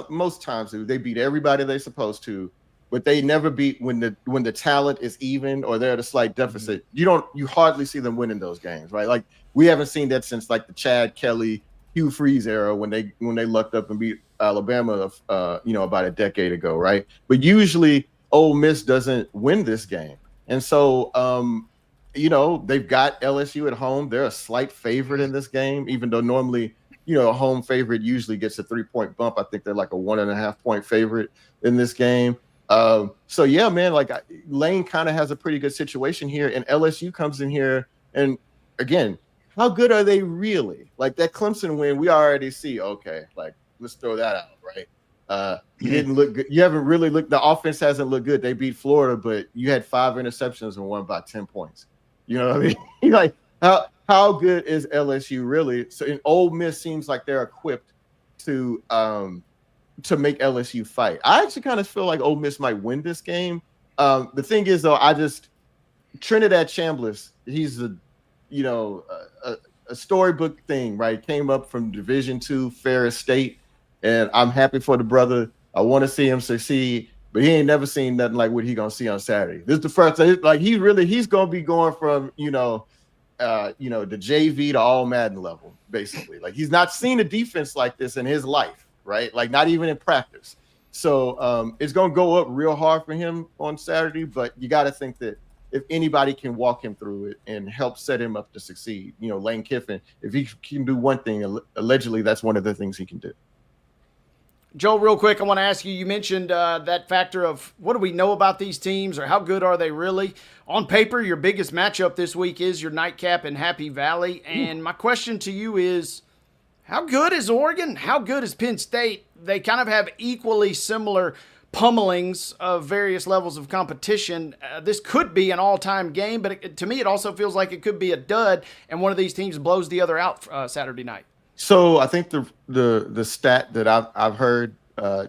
most times they beat everybody they're supposed to, but they never beat when the talent is even or they're at a slight deficit. You hardly see them winning those games, right? Like, we haven't seen that since like the Chad Kelly, Hugh Freeze era when they lucked up and beat Alabama, about a decade ago, right? But usually Ole Miss doesn't win this game, and so they've got LSU at home. They're a slight favorite in this game, even though normally, a home favorite usually gets a 3-point bump. I think they're like a 1.5 point favorite in this game. So yeah, man, like Lane kind of has a pretty good situation here, and LSU comes in here, and again, how good are they really? Like that Clemson win, we already see. Okay, like let's throw that out, right? You didn't look good. You haven't really looked. The offense hasn't looked good. They beat Florida, but you had 5 interceptions and won by 10 points. You know what I mean? Like how good is LSU really? So, in Ole Miss seems like they're equipped to make LSU fight. I actually kind of feel like Ole Miss might win this game. The thing is, though, Trinidad Chambliss, he's a storybook thing, right? Came up from Division II Ferris State, and I'm happy for the brother. I want to see him succeed, but he ain't never seen nothing like what he gonna see on Saturday. This is the first time, like he's gonna be going from the JV to all Madden level, basically. Like he's not seen a defense like this in his life, right? Like not even in practice. So it's gonna go up real hard for him on Saturday, but you got to think that if anybody can walk him through it and help set him up to succeed, Lane Kiffin, if he can do one thing, allegedly that's one of the things he can do. Joel, real quick, I want to ask you, you mentioned that factor of what do we know about these teams or how good are they really? On paper, your biggest matchup this week is your nightcap in Happy Valley. And my question to you is, how good is Oregon? How good is Penn State? They kind of have equally similar pummelings of various levels of competition. This could be an all-time game, but to me it also feels like it could be a dud, and one of these teams blows the other out Saturday night. So I think the stat that I've heard,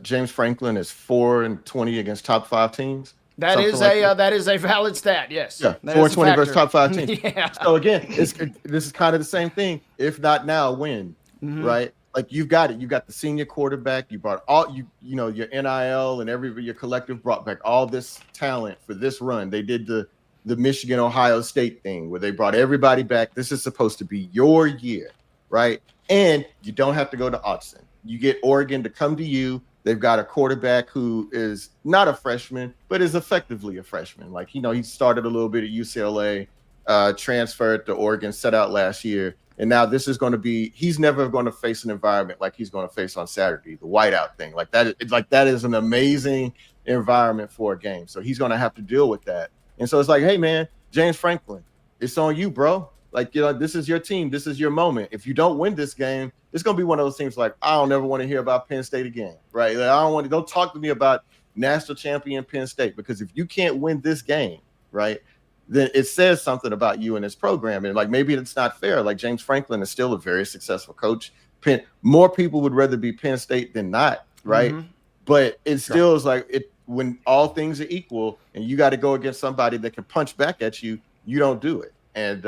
James Franklin is 4-20 against top 5 teams. That is a valid stat. Yes. Yeah, 4-20 versus top 5 teams. Yeah. So again, this is kind of the same thing. If not now, when? Mm-hmm. Right? Like you've got it. You got the senior quarterback. You brought your NIL and your collective brought back all this talent for this run. They did the Michigan Ohio State thing where they brought everybody back. This is supposed to be your year, right? And you don't have to go to Austin. You get Oregon to come to you. They've got a quarterback who is not a freshman, but is effectively a freshman. Like, he started a little bit at UCLA, transferred to Oregon, set out last year. And now this is going to be, he's never going to face an environment like he's going to face on Saturday, the whiteout thing. That is an amazing environment for a game. So he's going to have to deal with that. And so it's like, hey, man, James Franklin, it's on you, bro. Like, this is your team. This is your moment. If you don't win this game, it's going to be one of those things like, I don't ever want to hear about Penn State again, right? Like, don't talk to me about national champion Penn State, because if you can't win this game, right, then it says something about you in this program. And like, maybe it's not fair. Like James Franklin is still a very successful coach. more people would rather be Penn State than not, right? Mhm. But it still is like when all things are equal and you got to go against somebody that can punch back at you, you don't do it. And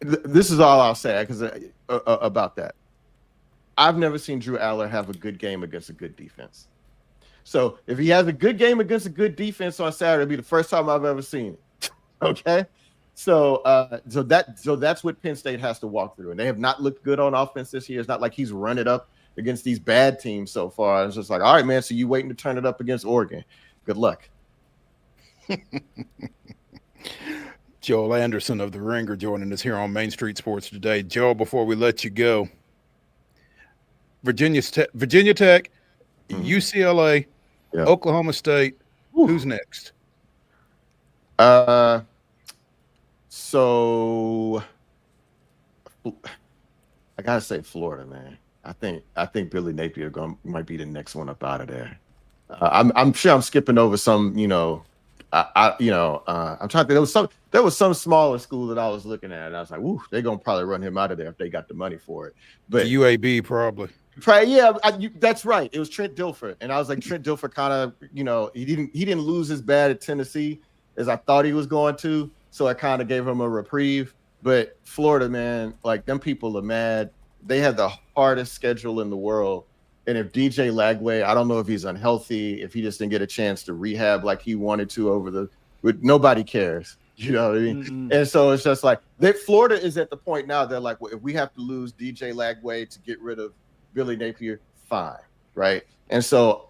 this is all I'll say because about that. I've never seen Drew Aller have a good game against a good defense. So if he has a good game against a good defense on Saturday, it'll be the first time I've ever seen it. Okay. So that's what Penn State has to walk through. And they have not looked good on offense this year. It's not like he's run it up against these bad teams so far. It's just like, all right, man, so you waiting to turn it up against Oregon. Good luck. Joel Anderson of the Ringer joining us here on Main Street Sports today. Joel, before we let you go, Virginia Tech, UCLA, Oklahoma State. Who's next? So I gotta say Florida, man. I think Billy Napier might be the next one up out of there. I'm sure I'm skipping over some, I'm trying to think. There was some smaller school that I was looking at, and I was like, "Ooh, they're gonna probably run him out of there if they got the money for it." But UAB probably. Yeah, that's right. It was Trent Dilfer, and I was like, Trent Dilfer kind of, he didn't lose as bad at Tennessee as I thought he was going to, so I kind of gave him a reprieve. But Florida, man, like them people are mad. They have the hardest schedule in the world. And if DJ Lagway, I don't know if he's unhealthy, if he just didn't get a chance to rehab like he wanted to nobody cares. You know what I mean? Mm-hmm. And so it's just like Florida is at the point now. They're like, well, if we have to lose DJ Lagway to get rid of Billy Napier, fine, right? And so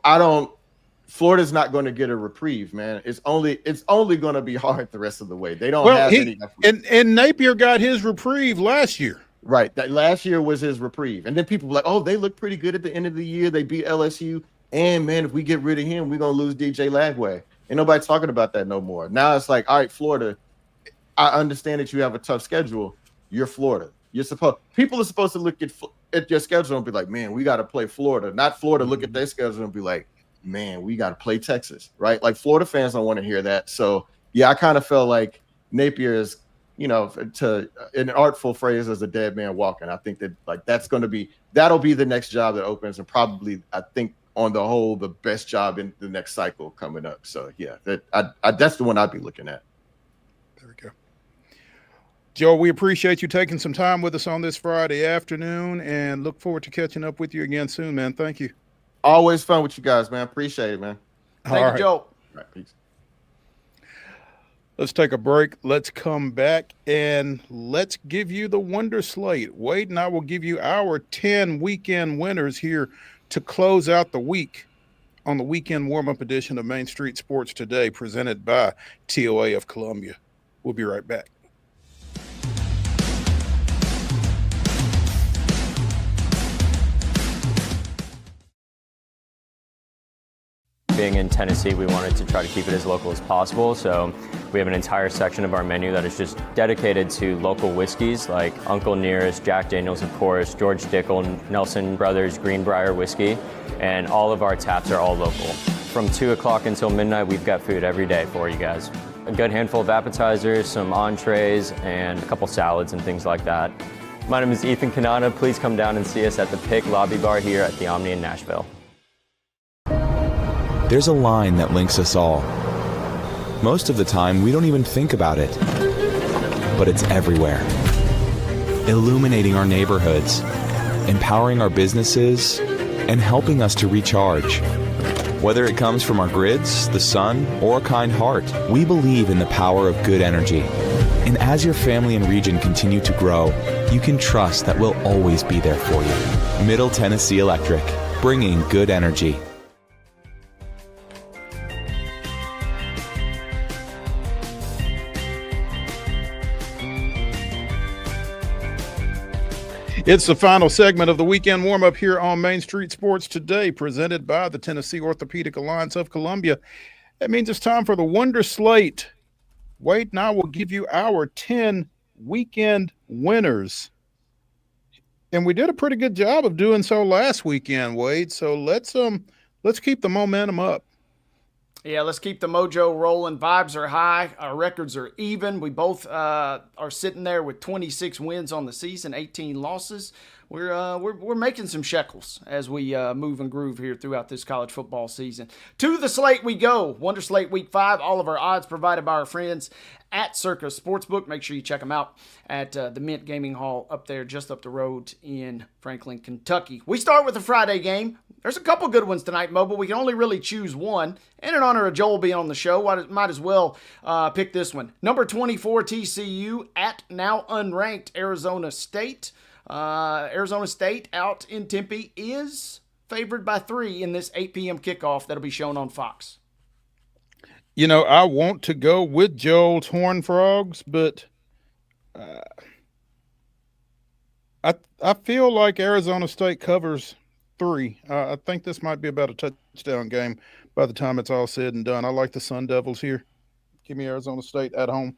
Florida's not going to get a reprieve, man. It's only going to be hard the rest of the way. They don't have any. And Napier got his reprieve last year. Right. That last year was his reprieve. And then people were like, oh, they look pretty good at the end of the year. They beat LSU. And, man, if we get rid of him, we're going to lose DJ Lagway. Ain't nobody talking about that no more. Now it's like, all right, Florida, I understand that you have a tough schedule. You're Florida. People are supposed to look at your schedule and be like, man, we got to play Florida. Not Florida look at their schedule and be like, man, we got to play Texas, right? Like Florida fans don't want to hear that. So, yeah, I kind of felt like Napier is, to an artful phrase as a dead man walking. I think that that'll be the next job that opens, and probably I think on the whole the best job in the next cycle coming up. So yeah, that's the one I'd be looking at. There we go. Joe, we appreciate you taking some time with us on this Friday afternoon, and look forward to catching up with you again soon, man. Thank you. Always fun with you guys, man. Appreciate it, man. Thank you, Joe. All right, peace. Let's take a break. Let's come back and let's give you the Wonder Slate. Wade and I will give you our 10 weekend winners here to close out the week on the weekend warm-up edition of Main Street Sports Today, presented by TOA of Columbia. We'll be right back. Being in Tennessee, we wanted to try to keep it as local as possible, so we have an entire section of our menu that is just dedicated to local whiskeys like Uncle Nearest, Jack Daniels, of course, George Dickel, Nelson Brothers, Greenbrier whiskey, and all of our taps are all local. From 2 o'clock until midnight, we've got food every day for you guys. A good handful of appetizers, some entrees, and a couple salads and things like that. My name is Ethan Kanata. Please come down and see us at the Pick Lobby Bar here at the Omni in Nashville. There's a line that links us all. Most of the time, we don't even think about it, but it's everywhere. Illuminating our neighborhoods, empowering our businesses, and helping us to recharge. Whether it comes from our grids, the sun, or a kind heart, we believe in the power of good energy. And as your family and region continue to grow, you can trust that we'll always be there for you. Middle Tennessee Electric, bringing good energy. It's the final segment of the weekend warm-up here on Main Street Sports Today, presented by the Tennessee Orthopedic Alliance of Columbia. That means it's time for the Wonder Slate. Wade and I will give you our 10 weekend winners. And we did a pretty good job of doing so last weekend, Wade. So let's keep the momentum up. Yeah, let's keep the mojo rolling. Vibes are high. Our records are even. We both are sitting there with 26 wins on the season, 18 losses. We're making some shekels as we move and groove here throughout this college football season. To the slate we go. Wonder Slate Week 5. All of our odds provided by our friends at Circus Sportsbook. Make sure you check them out at the Mint Gaming Hall up there, just up the road in Franklin, Kentucky. We start with the Friday game. There's a couple good ones tonight, Mo, but we can only really choose one. And in honor of Joel being on the show, might as well pick this one. Number 24, TCU at now unranked Arizona State. Arizona State out in Tempe is favored by 3 in this 8 p.m. kickoff that'll be shown on Fox. You know, I want to go with Joel's Horned Frogs, but I feel like Arizona State covers 3. I think this might be about a touchdown game by the time it's all said and done. I like the Sun Devils here. Give me Arizona State at home.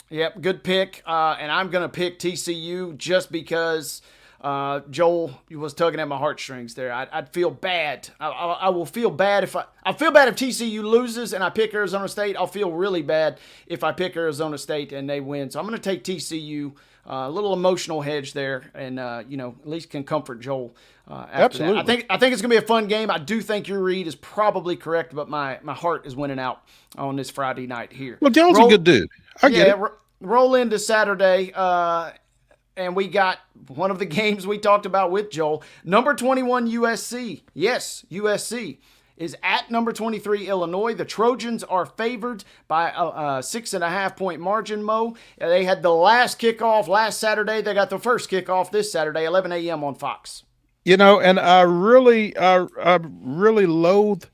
Yep, good pick. And I'm going to pick TCU just because Joel was tugging at my heartstrings there. I'd feel bad. I will feel bad if I feel bad if TCU loses and I pick Arizona State. I'll feel really bad if I pick Arizona State and they win. So I'm going to take TCU. A little emotional hedge there, and at least can comfort Joel. After Absolutely. that. I think it's gonna be a fun game. I do think your read is probably correct, but my heart is winning out on this Friday night here. Well, Joel's a good dude. I get it. Roll into Saturday, and we got one of the games we talked about with Joel. Number 21 USC. Yes, USC is at number 23 Illinois. The Trojans are favored by a 6.5 point margin, Mo. They had the last kickoff last Saturday. They got the first kickoff this Saturday, 11 a.m. on Fox. You know, and I really loathe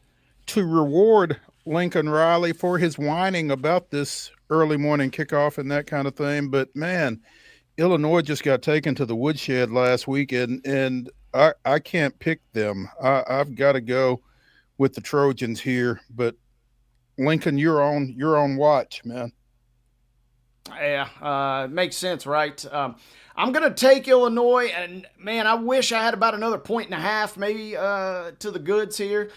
to reward Lincoln Riley for his whining about this early morning kickoff and that kind of thing. But man, Illinois just got taken to the woodshed last week, and I can't pick them. I've got to go with the Trojans here, but Lincoln, you're on watch, man. Yeah, makes sense, right? I'm going to take Illinois, and man, I wish I had about another 1.5 maybe to the goods here.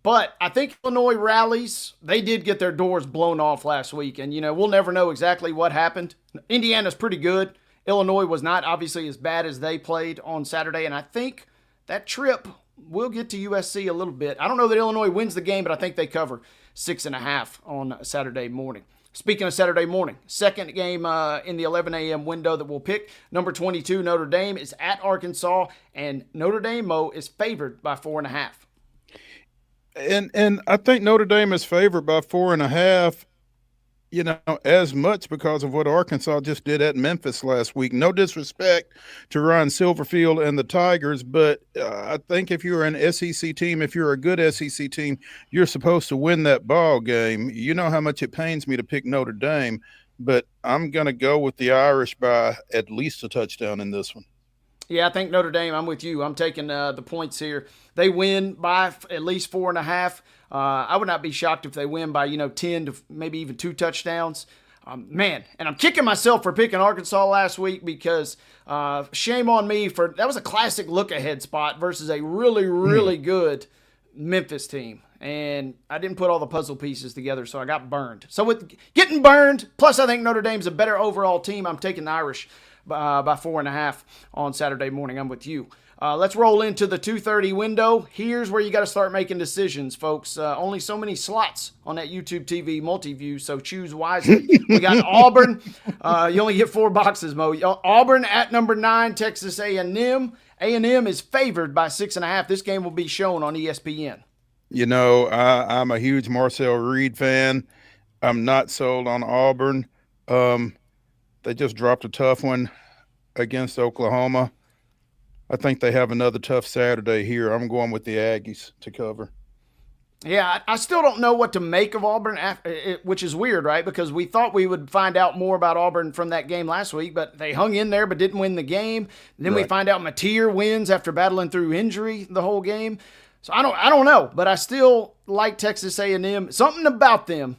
But I think Illinois rallies. They did get their doors blown off last week, and we'll never know exactly what happened. Indiana's pretty good. Illinois was not obviously as bad as they played on Saturday, and I think that trip will get to USC a little bit. I don't know that Illinois wins the game, but I think they cover 6.5 on Saturday morning. Speaking of Saturday morning, second game in the 11 a.m. window that we'll pick, number 22 Notre Dame is at Arkansas, and Notre Dame, Mo, is favored by 4.5. And I think Notre Dame is favored by 4.5, as much because of what Arkansas just did at Memphis last week. No disrespect to Ryan Silverfield and the Tigers, but I think if you're an SEC team, if you're a good SEC team, you're supposed to win that ball game. You know how much it pains me to pick Notre Dame, but I'm going to go with the Irish by at least a touchdown in this one. Yeah, I think Notre Dame, I'm with you. I'm taking the points here. They win by at least 4.5. I would not be shocked if they win by, 10 to maybe even 2 touchdowns. Man, and I'm kicking myself for picking Arkansas last week because shame on me that was a classic look-ahead spot versus a really, really good Memphis team. And I didn't put all the puzzle pieces together, so I got burned. So with getting burned, plus I think Notre Dame's a better overall team, I'm taking the Irish by 4.5 on Saturday morning. I'm with you. Let's roll into the 2:30 window. Here's where you got to start making decisions, folks. Only so many slots on that YouTube TV multi-view, so choose wisely. We got Auburn. You only get 4 boxes, Mo. Auburn at number 9, Texas A&M. A&M is favored by 6.5. This game will be shown on ESPN. I'm a huge Marcel Reed fan. I'm not sold on Auburn. They just dropped a tough one against Oklahoma. I think they have another tough Saturday here. I'm going with the Aggies to cover. Yeah, I still don't know what to make of Auburn, which is weird, right? Because we thought we would find out more about Auburn from that game last week, but they hung in there but didn't win the game. And then we find out Mateer wins after battling through injury the whole game. So I don't know, but I still like Texas A&M. Something about them,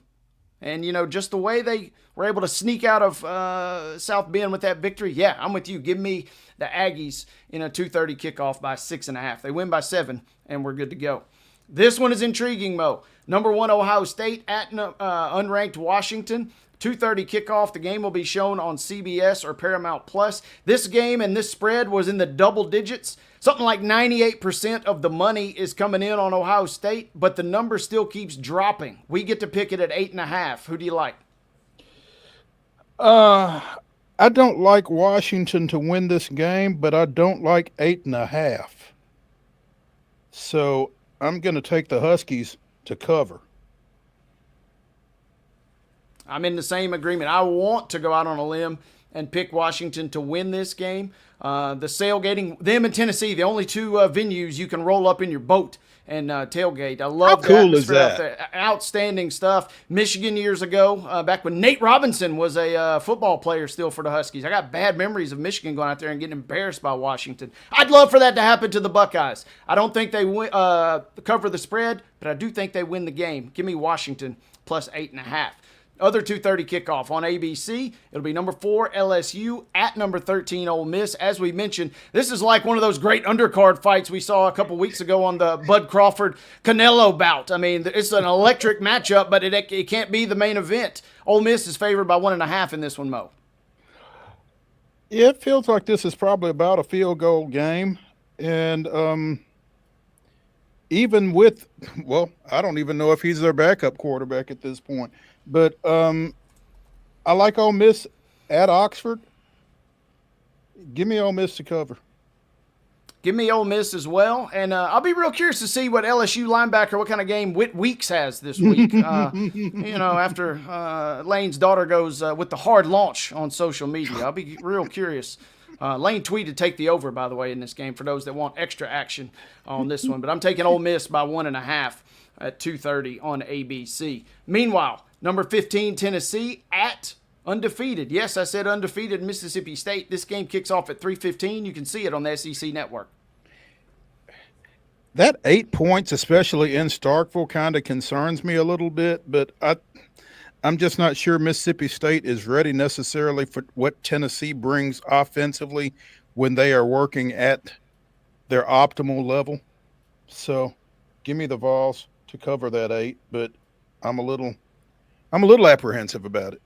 and just the way they were able to sneak out of South Bend with that victory. Yeah, I'm with you. Give me the Aggies in a 2:30 kickoff by 6.5. They win by 7, and we're good to go. This one is intriguing, Mo. Number 1 Ohio State at unranked Washington. 2:30 kickoff. The game will be shown on CBS or Paramount Plus. This game and this spread was in the double digits. Something like 98% of the money is coming in on Ohio State, but the number still keeps dropping. We get to pick it at 8.5. Who do you like? I don't like Washington to win this game, but I don't like 8.5. So I'm going to take the Huskies to cover. I'm in the same agreement. I want to go out on a limb and pick Washington to win this game. The sailgating, them and Tennessee, the only two venues you can roll up in your boat and tailgate. I love How cool is that? out there. Outstanding stuff. Michigan years ago, back when Nate Robinson was a football player still for the Huskies. I got bad memories of Michigan going out there and getting embarrassed by Washington. I'd love for that to happen to the Buckeyes. I don't think they cover the spread, but I do think they win the game. Give me Washington plus 8.5. Other 2:30 kickoff on ABC. It'll be number 4 LSU at number 13 Ole Miss. As we mentioned, this is like one of those great undercard fights we saw a couple weeks ago on the Bud Crawford Canelo bout. I mean, it's an electric matchup, but it can't be the main event. Ole Miss is favored by 1.5 in this one, Mo. Yeah, it feels like this is probably about a field goal game. And even with, well, I don't even know if he's their backup quarterback at this point. But I like Ole Miss at Oxford. Give me Ole Miss to cover. Give me Ole Miss as well. And I'll be real curious to see what LSU linebacker, what kind of game Whit Weeks has this week. After Lane's daughter goes with the hard launch on social media. I'll be real curious. Lane tweeted take the over, by the way, in this game for those that want extra action on this one. But I'm taking Ole Miss by 1.5 at 2:30 on ABC. Meanwhile, number 15, Tennessee at undefeated. Yes, I said undefeated Mississippi State. This game kicks off at 3:15. You can see it on the SEC Network. That 8 points, especially in Starkville, kind of concerns me a little bit, but I'm just not sure Mississippi State is ready necessarily for what Tennessee brings offensively when they are working at their optimal level. So give me the Vols to cover that 8, but I'm a little apprehensive about it.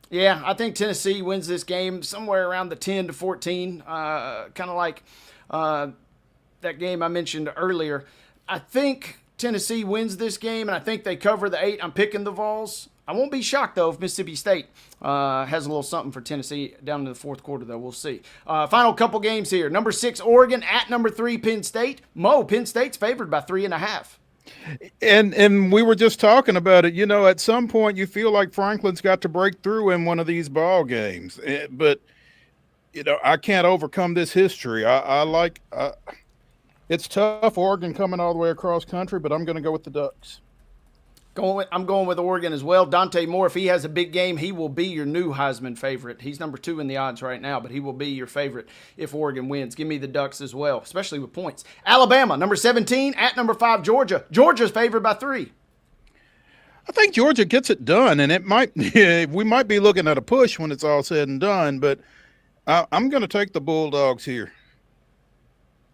Yeah, I think Tennessee wins this game somewhere around the 10-14, kind of like that game I mentioned earlier. I think Tennessee wins this game, and I think they cover the 8. I'm picking the Vols. I won't be shocked, though, if Mississippi State has a little something for Tennessee down in the fourth quarter, though. We'll see. Final couple games here. Number 6, Oregon at number 3, Penn State. Mo, Penn State's favored by 3.5. And we were just talking about it. You know, at some point you feel like Franklin's got to break through in one of these ball games. But, you know, I can't overcome this history. It's tough, Oregon coming all the way across country, but I'm going to go with the Ducks. I'm going with Oregon as well. Dante Moore, if he has a big game, he will be your new Heisman favorite. He's number 2 in the odds right now, but he will be your favorite if Oregon wins. Give me the Ducks as well, especially with points. Alabama, number 17, at number 5, Georgia. Georgia's favored by 3. I think Georgia gets it done, and we might be looking at a push when it's all said and done, but I'm going to take the Bulldogs here.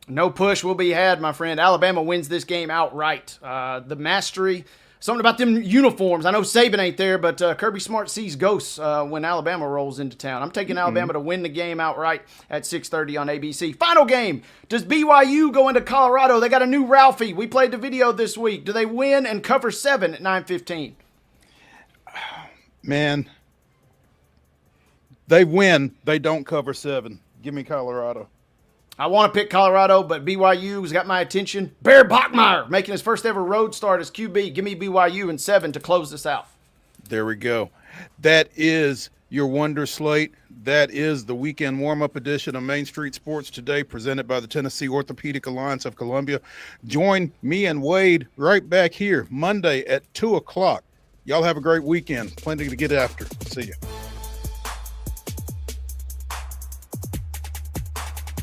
No push will be had, my friend. Alabama wins this game outright. The mastery, something about them uniforms. I know Saban ain't there, but Kirby Smart sees ghosts when Alabama rolls into town. I'm taking Alabama to win the game outright at 6:30 on ABC. Final game. Does BYU go into Colorado? They got a new Ralphie. We played the video this week. Do they win and cover 7 at 9:15? Man, they win. They don't cover 7. Give me Colorado. I want to pick Colorado, but BYU's got my attention. Bear Bachmeier making his first ever road start as QB. Give me BYU and 7 to close this out. There we go. That is your Wonder Slate. That is the weekend warm-up edition of Main Street Sports Today, presented by the Tennessee Orthopedic Alliance of Columbia. Join me and Wade right back here Monday at 2 o'clock. Y'all have a great weekend. Plenty to get after. See you.